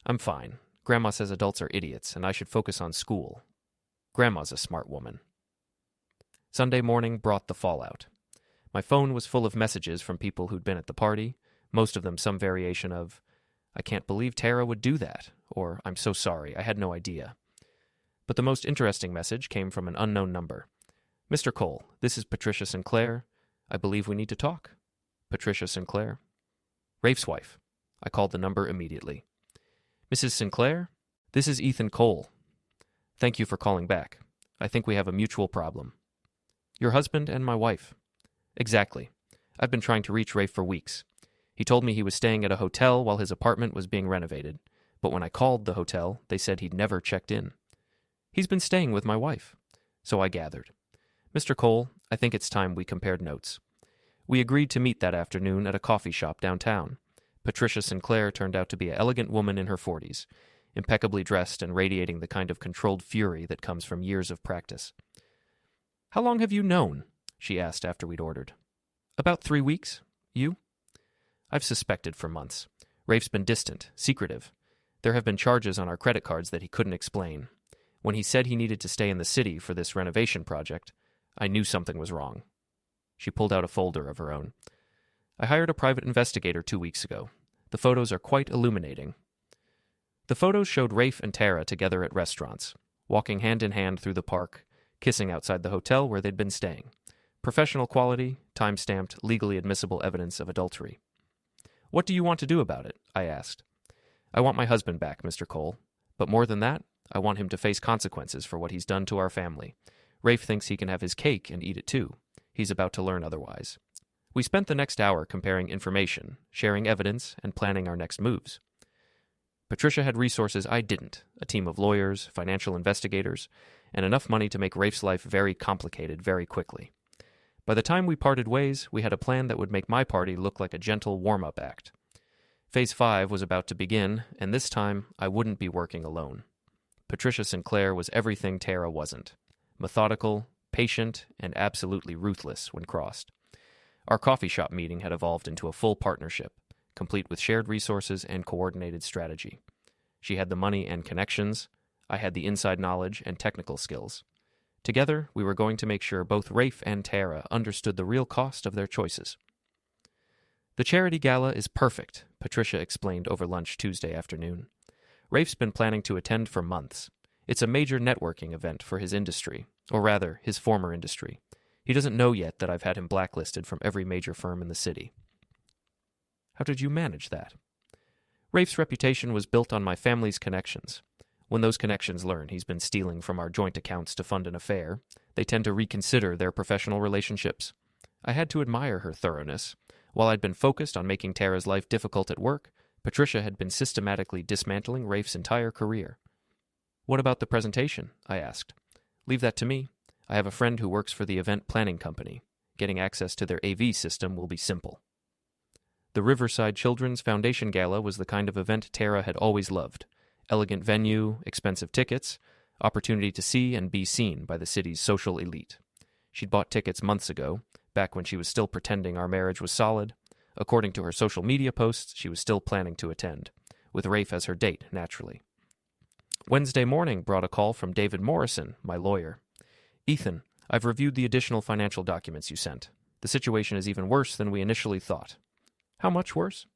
Speaker 1: I'm fine. Grandma says adults are idiots, and I should focus on school. Grandma's a smart woman. Sunday morning brought the fallout. My phone was full of messages from people who'd been at the party, most of them some variation of, I can't believe Tara would do that, or I'm so sorry, I had no idea. But the most interesting message came from an unknown number. Mr. Cole, this is Patricia Sinclair. I believe we need to talk. Patricia Sinclair. Rafe's wife. I called the number immediately. Mrs. Sinclair, this is Ethan Cole. Thank you for calling back. I think we have a mutual problem. Your husband and my wife. Exactly. I've been trying to reach Rafe for weeks. He told me he was staying at a hotel while his apartment was being renovated, but when I called the hotel, they said he'd never checked in. He's been staying with my wife. So I gathered. Mr. Cole, I think it's time we compared notes. We agreed to meet that afternoon at a coffee shop downtown. Patricia Sinclair turned out to be an elegant woman in her 40s, impeccably dressed and radiating the kind of controlled fury that comes from years of practice. How long have you known? She asked after we'd ordered. About 3 weeks. You? I've suspected for months. Rafe's been distant, secretive. There have been charges on our credit cards that he couldn't explain. When he said he needed to stay in the city for this renovation project, I knew something was wrong. She pulled out a folder of her own. I hired a private investigator 2 weeks ago. The photos are quite illuminating. The photos showed Rafe and Tara together at restaurants, walking hand in hand through the park, kissing outside the hotel where they'd been staying. Professional quality, time-stamped, legally admissible evidence of adultery. What do you want to do about it? I asked. I want my husband back, Mr. Cole. But more than that, I want him to face consequences for what he's done to our family. Rafe thinks he can have his cake and eat it too. He's about to learn otherwise. We spent the next hour comparing information, sharing evidence, and planning our next moves. Patricia had resources I didn't, a team of lawyers, financial investigators, and enough money to make Rafe's life very complicated very quickly. By the time we parted ways, we had a plan that would make my party look like a gentle warm-up act. Phase 5 was about to begin, and this time I wouldn't be working alone. Patricia Sinclair was everything Tara wasn't. Methodical, patient, and absolutely ruthless when crossed. Our coffee shop meeting had evolved into a full partnership, complete with shared resources and coordinated strategy. She had the money and connections. I had the inside knowledge and technical skills. Together, we were going to make sure both Rafe and Tara understood the real cost of their choices. The charity gala is perfect, Patricia explained over lunch Tuesday afternoon. Rafe's been planning to attend for months. It's a major networking event for his industry, or rather, his former industry. He doesn't know yet that I've had him blacklisted from every major firm in the city. How did you manage that? Rafe's reputation was built on my family's connections. When those connections learn he's been stealing from our joint accounts to fund an affair, they tend to reconsider their professional relationships. I had to admire her thoroughness. While I'd been focused on making Tara's life difficult at work, Patricia had been systematically dismantling Rafe's entire career. What about the presentation? I asked. Leave that to me. I have a friend who works for the event planning company. Getting access to their AV system will be simple. The Riverside Children's Foundation Gala was the kind of event Tara had always loved. Elegant venue, expensive tickets, opportunity to see and be seen by the city's social elite. She'd bought tickets months ago, back when she was still pretending our marriage was solid. According to her social media posts, she was still planning to attend, with Rafe as her date, naturally. Wednesday morning brought a call from David Morrison, my lawyer. Ethan, I've reviewed the additional financial documents you sent. The situation is even worse than we initially thought. How much worse?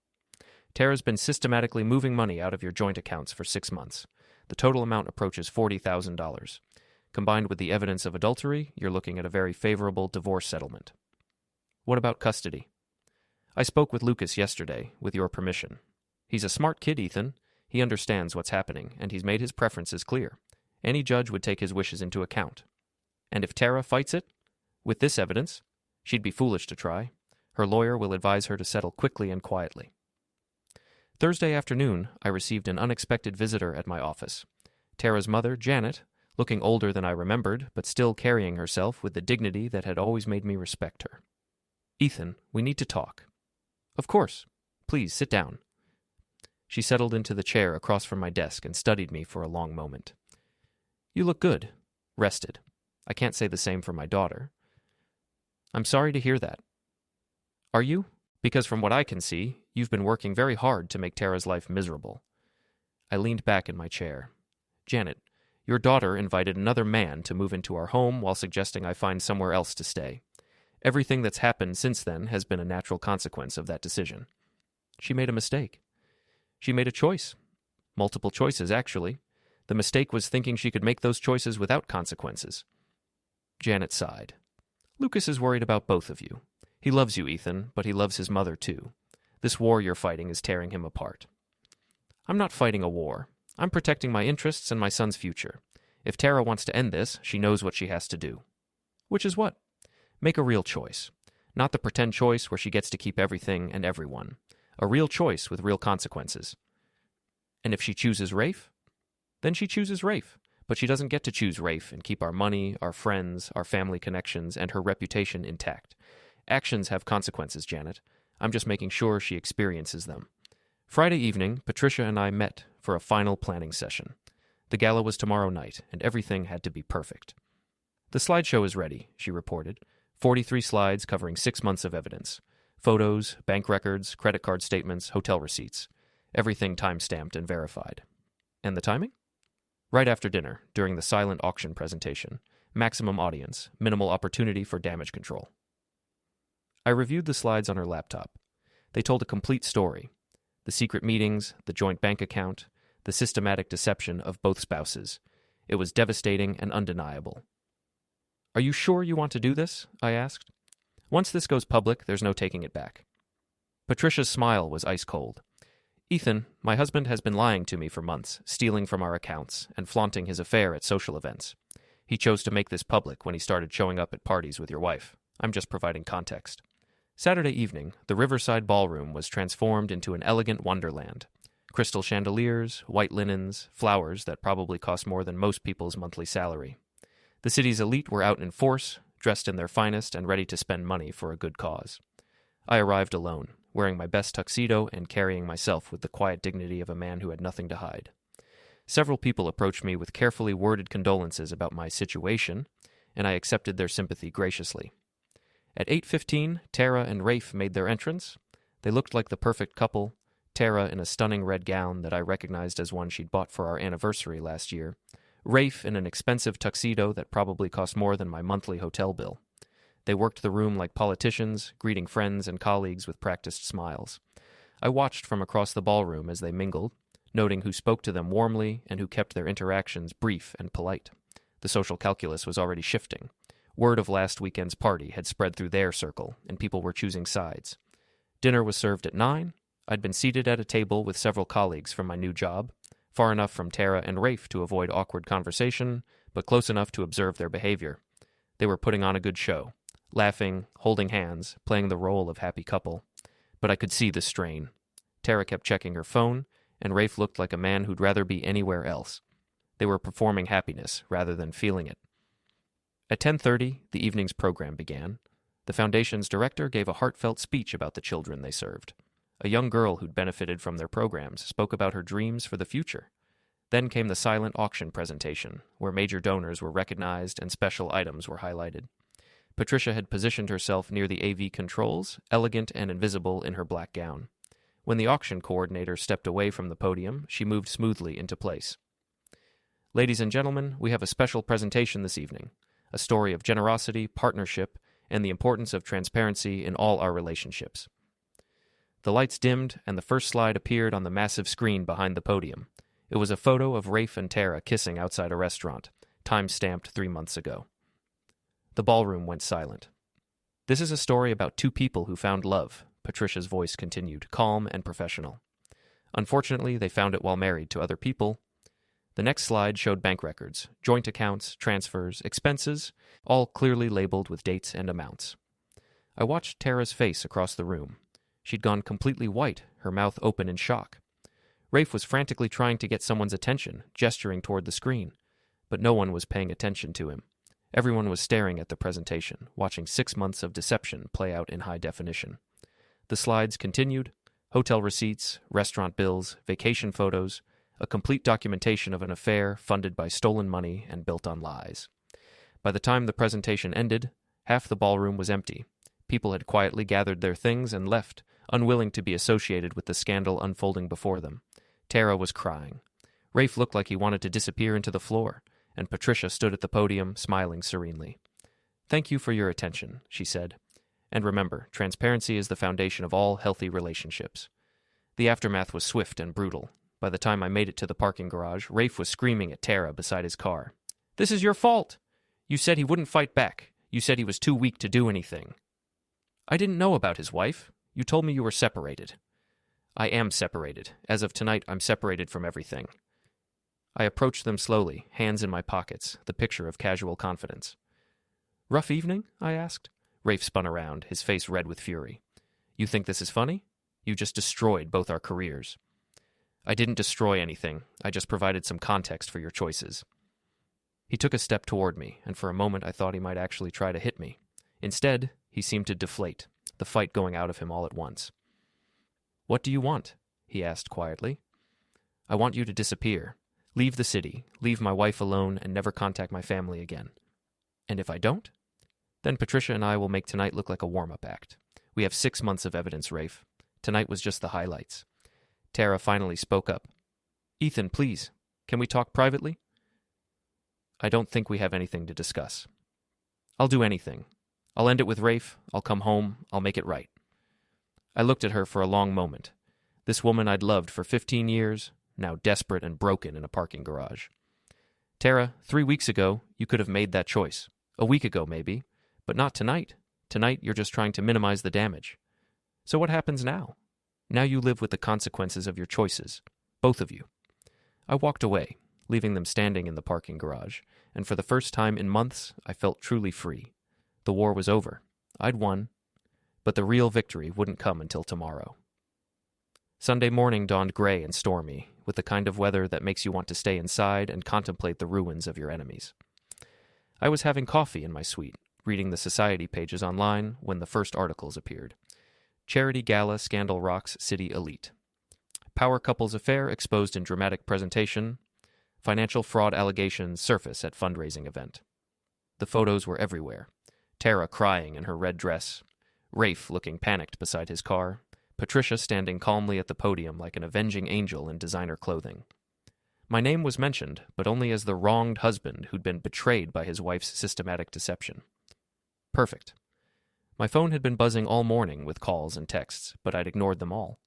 Speaker 1: Tara's been systematically moving money out of your joint accounts for 6 months. The total amount approaches $40,000. Combined with the evidence of adultery, you're looking at a very favorable divorce settlement. What about custody? I spoke with Lucas yesterday, with your permission. He's a smart kid, Ethan. He understands what's happening, and he's made his preferences clear. Any judge would take his wishes into account. And if Tara fights it, with this evidence, she'd be foolish to try. Her lawyer will advise her to settle quickly and quietly. Thursday afternoon, I received an unexpected visitor at my office. Tara's mother, Janet, looking older than I remembered, but still carrying herself with the dignity that had always made me respect her. "Ethan, we need to talk." "Of course. Please, sit down." She settled into the chair across from my desk and studied me for a long moment. "You look good. Rested. I can't say the same for my daughter." "I'm sorry to hear that." "Are you? Because from what I can see, you've been working very hard to make Tara's life miserable." I leaned back in my chair. "Janet, your daughter invited another man to move into our home while suggesting I find somewhere else to stay. Everything that's happened since then has been a natural consequence of that decision. She made a mistake. She made a choice. Multiple choices, actually. The mistake was thinking she could make those choices without consequences." Janet sighed. "Lucas is worried about both of you. He loves you, Ethan, but he loves his mother, too. This war you're fighting is tearing him apart." "I'm not fighting a war. I'm protecting my interests and my son's future. If Tara wants to end this, she knows what she has to do." "Which is what?" "Make a real choice. Not the pretend choice where she gets to keep everything and everyone. A real choice with real consequences." "And if she chooses Rafe?" "Then she chooses Rafe. But she doesn't get to choose Rafe and keep our money, our friends, our family connections, and her reputation intact. Actions have consequences, Janet. I'm just making sure she experiences them." Friday evening, Patricia and I met for a final planning session. The gala was tomorrow night, and everything had to be perfect. "The slideshow is ready," she reported. 43 slides covering 6 months of evidence. Photos, bank records, credit card statements, hotel receipts. Everything time-stamped and verified. "And the timing?" "Right after dinner, during the silent auction presentation. Maximum audience, minimal opportunity for damage control." I reviewed the slides on her laptop. They told a complete story. The secret meetings, the joint bank account, the systematic deception of both spouses. It was devastating and undeniable. "Are you sure you want to do this?" I asked. "Once this goes public, there's no taking it back." Patricia's smile was ice cold. "Ethan, my husband has been lying to me for months, stealing from our accounts, and flaunting his affair at social events. He chose to make this public when he started showing up at parties with your wife. I'm just providing context." Saturday evening, the Riverside Ballroom was transformed into an elegant wonderland. Crystal chandeliers, white linens, flowers that probably cost more than most people's monthly salary. The city's elite were out in force, dressed in their finest and ready to spend money for a good cause. I arrived alone, wearing my best tuxedo and carrying myself with the quiet dignity of a man who had nothing to hide. Several people approached me with carefully worded condolences about my situation, and I accepted their sympathy graciously. At 8:15, Tara and Rafe made their entrance. They looked like the perfect couple, Tara in a stunning red gown that I recognized as one she'd bought for our anniversary last year, Rafe in an expensive tuxedo that probably cost more than my monthly hotel bill. They worked the room like politicians, greeting friends and colleagues with practiced smiles. I watched from across the ballroom as they mingled, noting who spoke to them warmly and who kept their interactions brief and polite. The social calculus was already shifting. Word of last weekend's party had spread through their circle, and people were choosing sides. Dinner was served at 9. I'd been seated at a table with several colleagues from my new job, far enough from Tara and Rafe to avoid awkward conversation, but close enough to observe their behavior. They were putting on a good show, laughing, holding hands, playing the role of happy couple. But I could see the strain. Tara kept checking her phone, and Rafe looked like a man who'd rather be anywhere else. They were performing happiness rather than feeling it. At 10:30, the evening's program began. The Foundation's director gave a heartfelt speech about the children they served. A young girl who'd benefited from their programs spoke about her dreams for the future. Then came the silent auction presentation, where major donors were recognized and special items were highlighted. Patricia had positioned herself near the AV controls, elegant and invisible in her black gown. When the auction coordinator stepped away from the podium, she moved smoothly into place. "Ladies and gentlemen, we have a special presentation this evening. A story of generosity, partnership, and the importance of transparency in all our relationships." The lights dimmed, and the first slide appeared on the massive screen behind the podium. It was a photo of Rafe and Tara kissing outside a restaurant, time-stamped 3 months ago. The ballroom went silent. "This is a story about two people who found love," Patricia's voice continued, calm and professional. "Unfortunately, they found it while married to other people. The next slide showed bank records, joint accounts, transfers, expenses, all clearly labeled with dates and amounts. I watched Tara's face across the room. She'd gone completely white, her mouth open in shock. Rafe was frantically trying to get someone's attention, gesturing toward the screen, but no one was paying attention to him. Everyone was staring at the presentation, watching 6 months of deception play out in high definition. The slides continued: hotel receipts, restaurant bills, vacation photos, a complete documentation of an affair funded by stolen money and built on lies. By the time the presentation ended, half the ballroom was empty. People had quietly gathered their things and left, unwilling to be associated with the scandal unfolding before them. Tara was crying. Rafe looked like he wanted to disappear into the floor, and Patricia stood at the podium, smiling serenely. "Thank you for your attention," she said. "And remember, transparency is the foundation of all healthy relationships." The aftermath was swift and brutal. By the time I made it to the parking garage, Rafe was screaming at Tara beside his car. "This is your fault! You said he wouldn't fight back. You said he was too weak to do anything." "I didn't know about his wife. You told me you were separated." "I am separated. As of tonight, I'm separated from everything." I approached them slowly, hands in my pockets, the picture of casual confidence. "Rough evening?" I asked. Rafe spun around, his face red with fury. "You think this is funny? You just destroyed both our careers." "I didn't destroy anything. I just provided some context for your choices." He took a step toward me, and for a moment I thought he might actually try to hit me. Instead, he seemed to deflate, the fight going out of him all at once. "What do you want?" he asked quietly. "I want you to disappear. Leave the city, leave my wife alone, and never contact my family again." "And if I don't?" "Then Patricia and I will make tonight look like a warm-up act. We have 6 months of evidence, Rafe. Tonight was just the highlights." Tara finally spoke up. "Ethan, please, can we talk privately?" "I don't think we have anything to discuss." "I'll do anything. I'll end it with Rafe. I'll come home. I'll make it right." I looked at her for a long moment. This woman I'd loved for 15 years, now desperate and broken in a parking garage. "Tara, 3 weeks ago, you could have made that choice. A week ago, maybe. But not tonight. Tonight, you're just trying to minimize the damage. So what happens now? Now you live with the consequences of your choices. Both of you." I walked away, leaving them standing in the parking garage, and for the first time in months, I felt truly free. The war was over. I'd won. But the real victory wouldn't come until tomorrow. Sunday morning dawned gray and stormy, with the kind of weather that makes you want to stay inside and contemplate the ruins of your enemies. I was having coffee in my suite, reading the society pages online when the first articles appeared. Charity Gala Scandal Rocks City Elite. Power couples affair exposed in dramatic presentation. Financial fraud allegations surface at fundraising event. The photos were everywhere. Tara crying in her red dress. Rafe looking panicked beside his car. Patricia standing calmly at the podium like an avenging angel in designer clothing. My name was mentioned, but only as the wronged husband who'd been betrayed by his wife's systematic deception. Perfect. My phone had been buzzing all morning with calls and texts, but I'd ignored them all.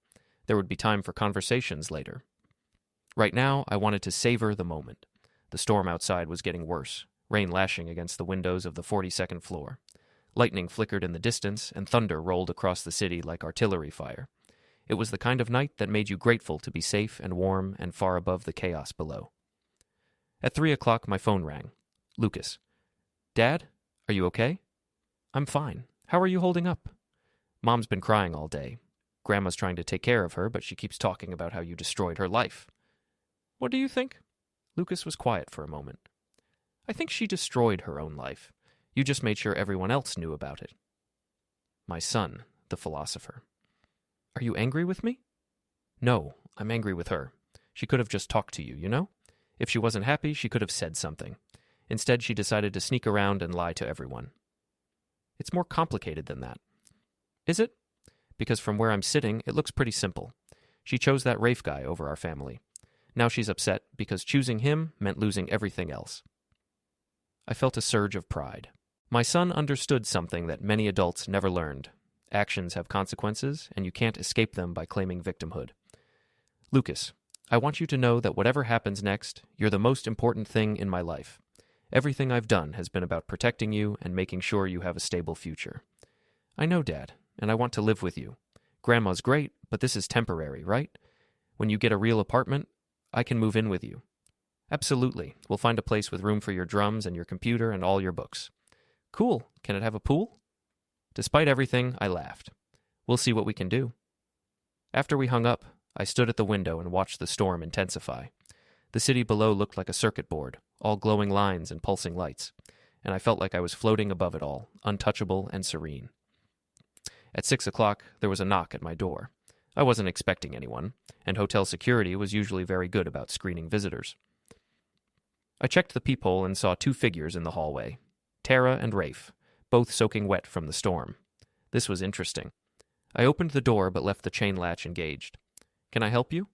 Speaker 1: There would be time for conversations later. Right now, I wanted to savor the moment. The storm outside was getting worse, rain lashing against the windows of the 42nd floor. Lightning flickered in the distance, and thunder rolled across the city like artillery fire. It was the kind of night that made you grateful to be safe and warm and far above the chaos below. At 3 o'clock, my phone rang. Lucas. "Dad, are you okay?" "I'm fine. How are you holding up?" "Mom's been crying all day. Grandma's trying to take care of her, but she keeps talking about how you destroyed her life." "What do you think?" Lucas was quiet for a moment. "I think she destroyed her own life. You just made sure everyone else knew about it." "My son, the philosopher." "Are you angry with me?" "No, I'm angry with her. She could have just talked to you, you know? If she wasn't happy, she could have said something. Instead, she decided to sneak around and lie to everyone." "It's more complicated than that." "Is it?" "Because from where I'm sitting, it looks pretty simple. She chose that Rafe guy over our family. Now she's upset because choosing him meant losing everything else." I felt a surge of pride. My son understood something that many adults never learned. Actions have consequences, and you can't escape them by claiming victimhood. "Lucas, I want you to know that whatever happens next, you're the most important thing in my life. Everything I've done has been about protecting you and making sure you have a stable future." "I know, Dad, and I want to live with you. Grandma's great, but this is temporary, right? When you get a real apartment, I can move in with you." Absolutely. We'll find a place with room for your drums and your computer and all your books. Cool. Can it have a pool? Despite everything, I laughed. We'll see what we can do. After we hung up, I stood at the window and watched the storm intensify. The city below looked like a circuit board, all glowing lines and pulsing lights, and I felt like I was floating above it all, untouchable and serene. At 6 o'clock, there was a knock at my door. I wasn't expecting anyone, and hotel security was usually very good about screening visitors. I checked the peephole and saw two figures in the hallway, Tara and Rafe, both soaking wet from the storm. This was interesting. I opened the door but left the chain latch engaged. Can I help you?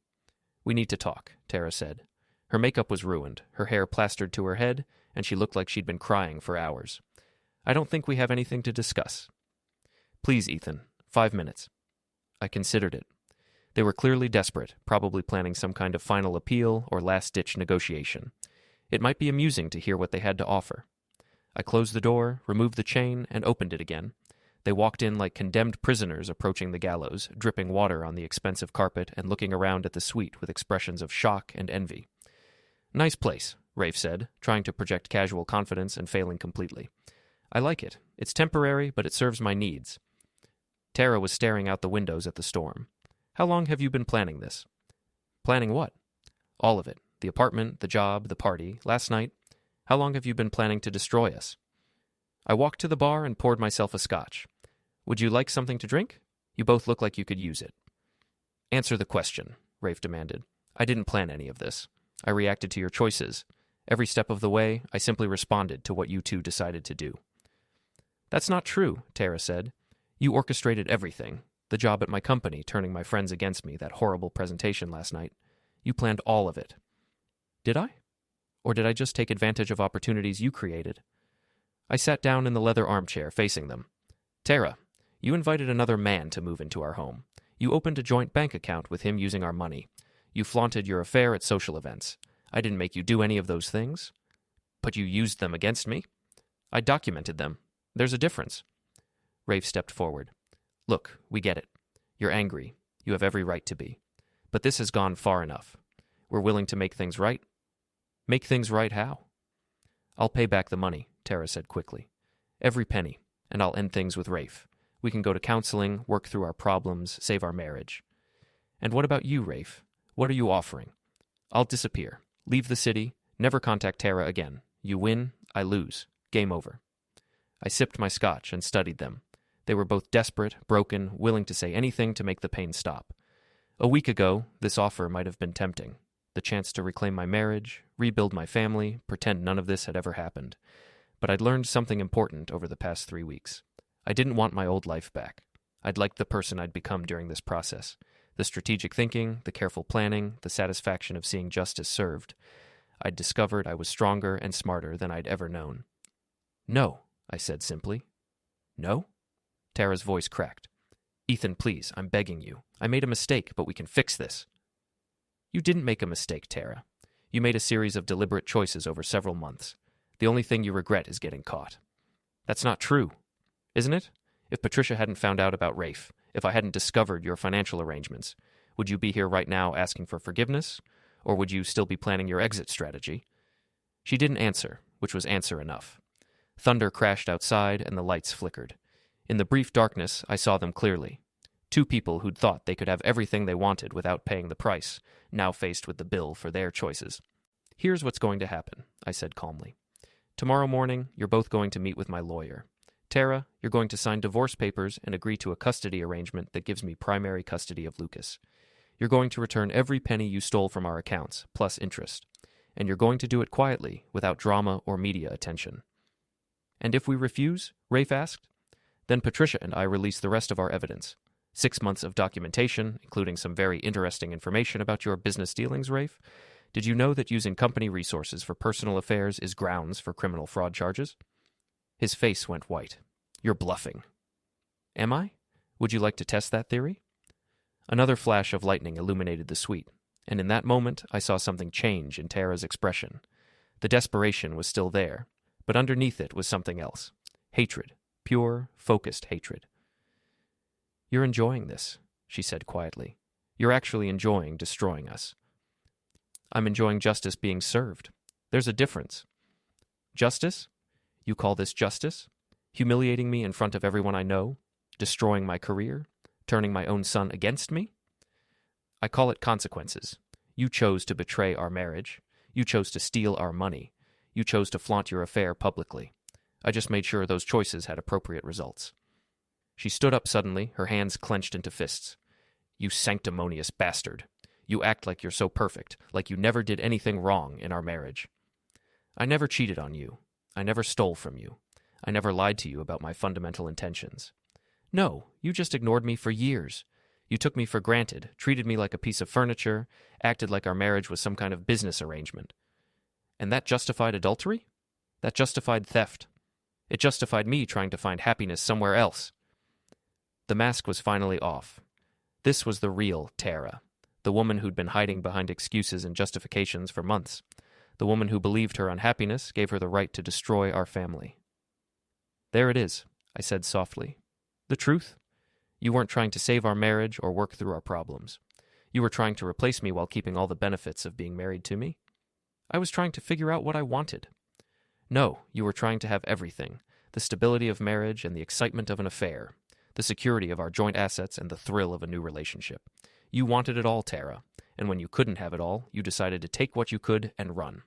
Speaker 1: We need to talk, Tara said. Her makeup was ruined, her hair plastered to her head, and she looked like she'd been crying for hours. I don't think we have anything to discuss. Please, Ethan, 5 minutes. I considered it. They were clearly desperate, probably planning some kind of final appeal or last-ditch negotiation. It might be amusing to hear what they had to offer. I closed the door, removed the chain, and opened it again. They walked in like condemned prisoners approaching the gallows, dripping water on the expensive carpet and looking around at the suite with expressions of shock and envy. Nice place, Rafe said, trying to project casual confidence and failing completely. I like it. It's temporary, but it serves my needs. Tara was staring out the windows at the storm. How long have you been planning this? Planning what? All of it. The apartment, the job, the party, last night. How long have you been planning to destroy us? I walked to the bar and poured myself a scotch. Would you like something to drink? You both look like you could use it. Answer the question, Rafe demanded. I didn't plan any of this. I reacted to your choices. Every step of the way, I simply responded to what you two decided to do. That's not true, Tara said. You orchestrated everything. The job at my company, turning my friends against me, that horrible presentation last night. You planned all of it. Did I? Or did I just take advantage of opportunities you created? I sat down in the leather armchair facing them. Tara, you invited another man to move into our home. You opened a joint bank account with him using our money. You flaunted your affair at social events. I didn't make you do any of those things. But you used them against me. I documented them. There's a difference. Rafe stepped forward. Look, we get it. You're angry. You have every right to be. But this has gone far enough. We're willing to make things right. Make things right how? I'll pay back the money, Tara said quickly. Every penny, and I'll end things with Rafe. We can go to counseling, work through our problems, save our marriage. And what about you, Rafe? What are you offering? I'll disappear, leave the city, never contact Tara again. You win, I lose. Game over. I sipped my scotch and studied them. They were both desperate, broken, willing to say anything to make the pain stop. A week ago, this offer might have been tempting. The chance to reclaim my marriage, rebuild my family, pretend none of this had ever happened. But I'd learned something important over the past 3 weeks. I didn't want my old life back. I'd liked the person I'd become during this process. The strategic thinking, the careful planning, the satisfaction of seeing justice served. I'd discovered I was stronger and smarter than I'd ever known. No, I said simply. No? Tara's voice cracked. Ethan, please, I'm begging you. I made a mistake, but we can fix this. You didn't make a mistake, Tara. You made a series of deliberate choices over several months. The only thing you regret is getting caught. That's not true, isn't it? If Patricia hadn't found out about Rafe, if I hadn't discovered your financial arrangements, would you be here right now asking for forgiveness? Or would you still be planning your exit strategy? She didn't answer, which was answer enough. Thunder crashed outside and the lights flickered. In the brief darkness, I saw them clearly. Two people who'd thought they could have everything they wanted without paying the price, now faced with the bill for their choices. Here's what's going to happen, I said calmly. Tomorrow morning, you're both going to meet with my lawyer. Tara, you're going to sign divorce papers and agree to a custody arrangement that gives me primary custody of Lucas. You're going to return every penny you stole from our accounts, plus interest. And you're going to do it quietly, without drama or media attention. And if we refuse? Rafe asked. Then Patricia and I release the rest of our evidence. 6 months of documentation, including some very interesting information about your business dealings, Rafe. Did you know that using company resources for personal affairs is grounds for criminal fraud charges? His face went white. You're bluffing. Am I? Would you like to test that theory? Another flash of lightning illuminated the suite, and in that moment I saw something change in Tara's expression. The desperation was still there, but underneath it was something else. Hatred. Pure, focused hatred. You're enjoying this, she said quietly. You're actually enjoying destroying us. I'm enjoying justice being served. There's a difference. Justice? You call this justice? Humiliating me in front of everyone I know? Destroying my career? Turning my own son against me? I call it consequences. You chose to betray our marriage. You chose to steal our money. You chose to flaunt your affair publicly. I just made sure those choices had appropriate results. She stood up suddenly, her hands clenched into fists. You sanctimonious bastard. You act like you're so perfect, like you never did anything wrong in our marriage. I never cheated on you. I never stole from you. I never lied to you about my fundamental intentions. No, you just ignored me for years. You took me for granted, treated me like a piece of furniture, acted like our marriage was some kind of business arrangement. And that justified adultery? That justified theft. It justified me trying to find happiness somewhere else. The mask was finally off. This was the real Tara, the woman who'd been hiding behind excuses and justifications for months, the woman who believed her unhappiness gave her the right to destroy our family. There it is, I said softly. The truth? You weren't trying to save our marriage or work through our problems. You were trying to replace me while keeping all the benefits of being married to me. I was trying to figure out what I wanted. No, you were trying to have everything, the stability of marriage and the excitement of an affair, the security of our joint assets and the thrill of a new relationship. You wanted it all, Tara, and when you couldn't have it all, you decided to take what you could and run.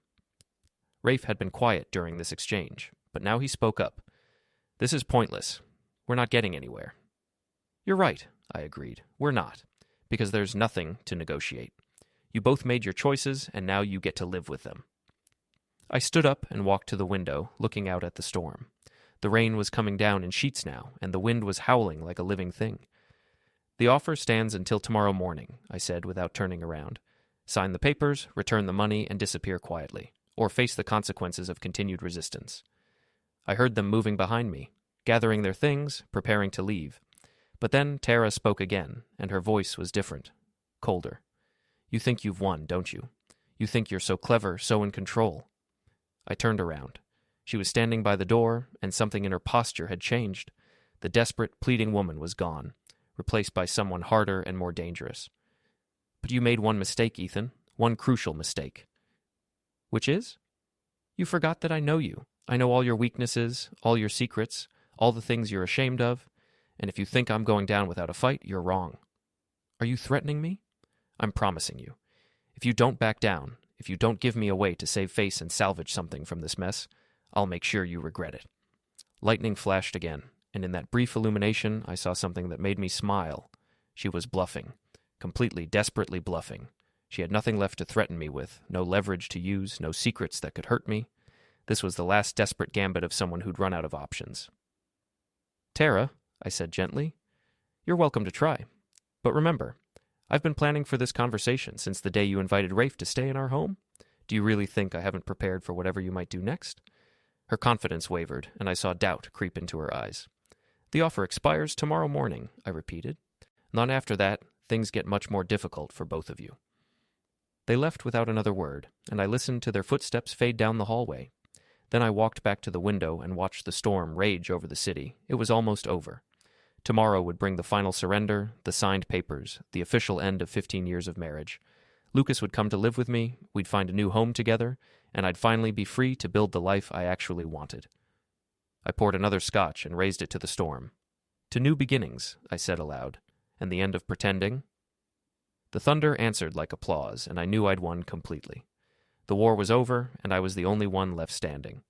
Speaker 1: Rafe had been quiet during this exchange, but now he spoke up. This is pointless. We're not getting anywhere. You're right, I agreed. We're not, because there's nothing to negotiate. You both made your choices, and now you get to live with them. I stood up and walked to the window, looking out at the storm. The rain was coming down in sheets now, and the wind was howling like a living thing. The offer stands until tomorrow morning, I said without turning around. Sign the papers, return the money, and disappear quietly, or face the consequences of continued resistance. I heard them moving behind me, gathering their things, preparing to leave. But then Tara spoke again, and her voice was different, colder. You think you've won, don't you? You think you're so clever, so in control. I turned around. She was standing by the door, and something in her posture had changed. The desperate, pleading woman was gone, replaced by someone harder and more dangerous. But you made one mistake, Ethan, one crucial mistake. Which is? You forgot that I know you. I know all your weaknesses, all your secrets, all the things you're ashamed of, and if you think I'm going down without a fight, you're wrong. Are you threatening me? I'm promising you. If you don't back down, if you don't give me a way to save face and salvage something from this mess, I'll make sure you regret it. Lightning flashed again, and in that brief illumination I saw something that made me smile. She was bluffing, completely, desperately bluffing. She had nothing left to threaten me with, no leverage to use, no secrets that could hurt me. This was the last desperate gambit of someone who'd run out of options. Tara, I said gently, you're welcome to try. But remember, I've been planning for this conversation since the day you invited Rafe to stay in our home. Do you really think I haven't prepared for whatever you might do next? Her confidence wavered, and I saw doubt creep into her eyes. The offer expires tomorrow morning, I repeated. Not after that, things get much more difficult for both of you. They left without another word, and I listened to their footsteps fade down the hallway. Then I walked back to the window and watched the storm rage over the city. It was almost over. Tomorrow would bring the final surrender, the signed papers, the official end of 15 years of marriage. Lucas would come to live with me, we'd find a new home together, and I'd finally be free to build the life I actually wanted. I poured another scotch and raised it to the storm. To new beginnings, I said aloud, and the end of pretending. The thunder answered like applause, and I knew I'd won completely. The war was over, and I was the only one left standing.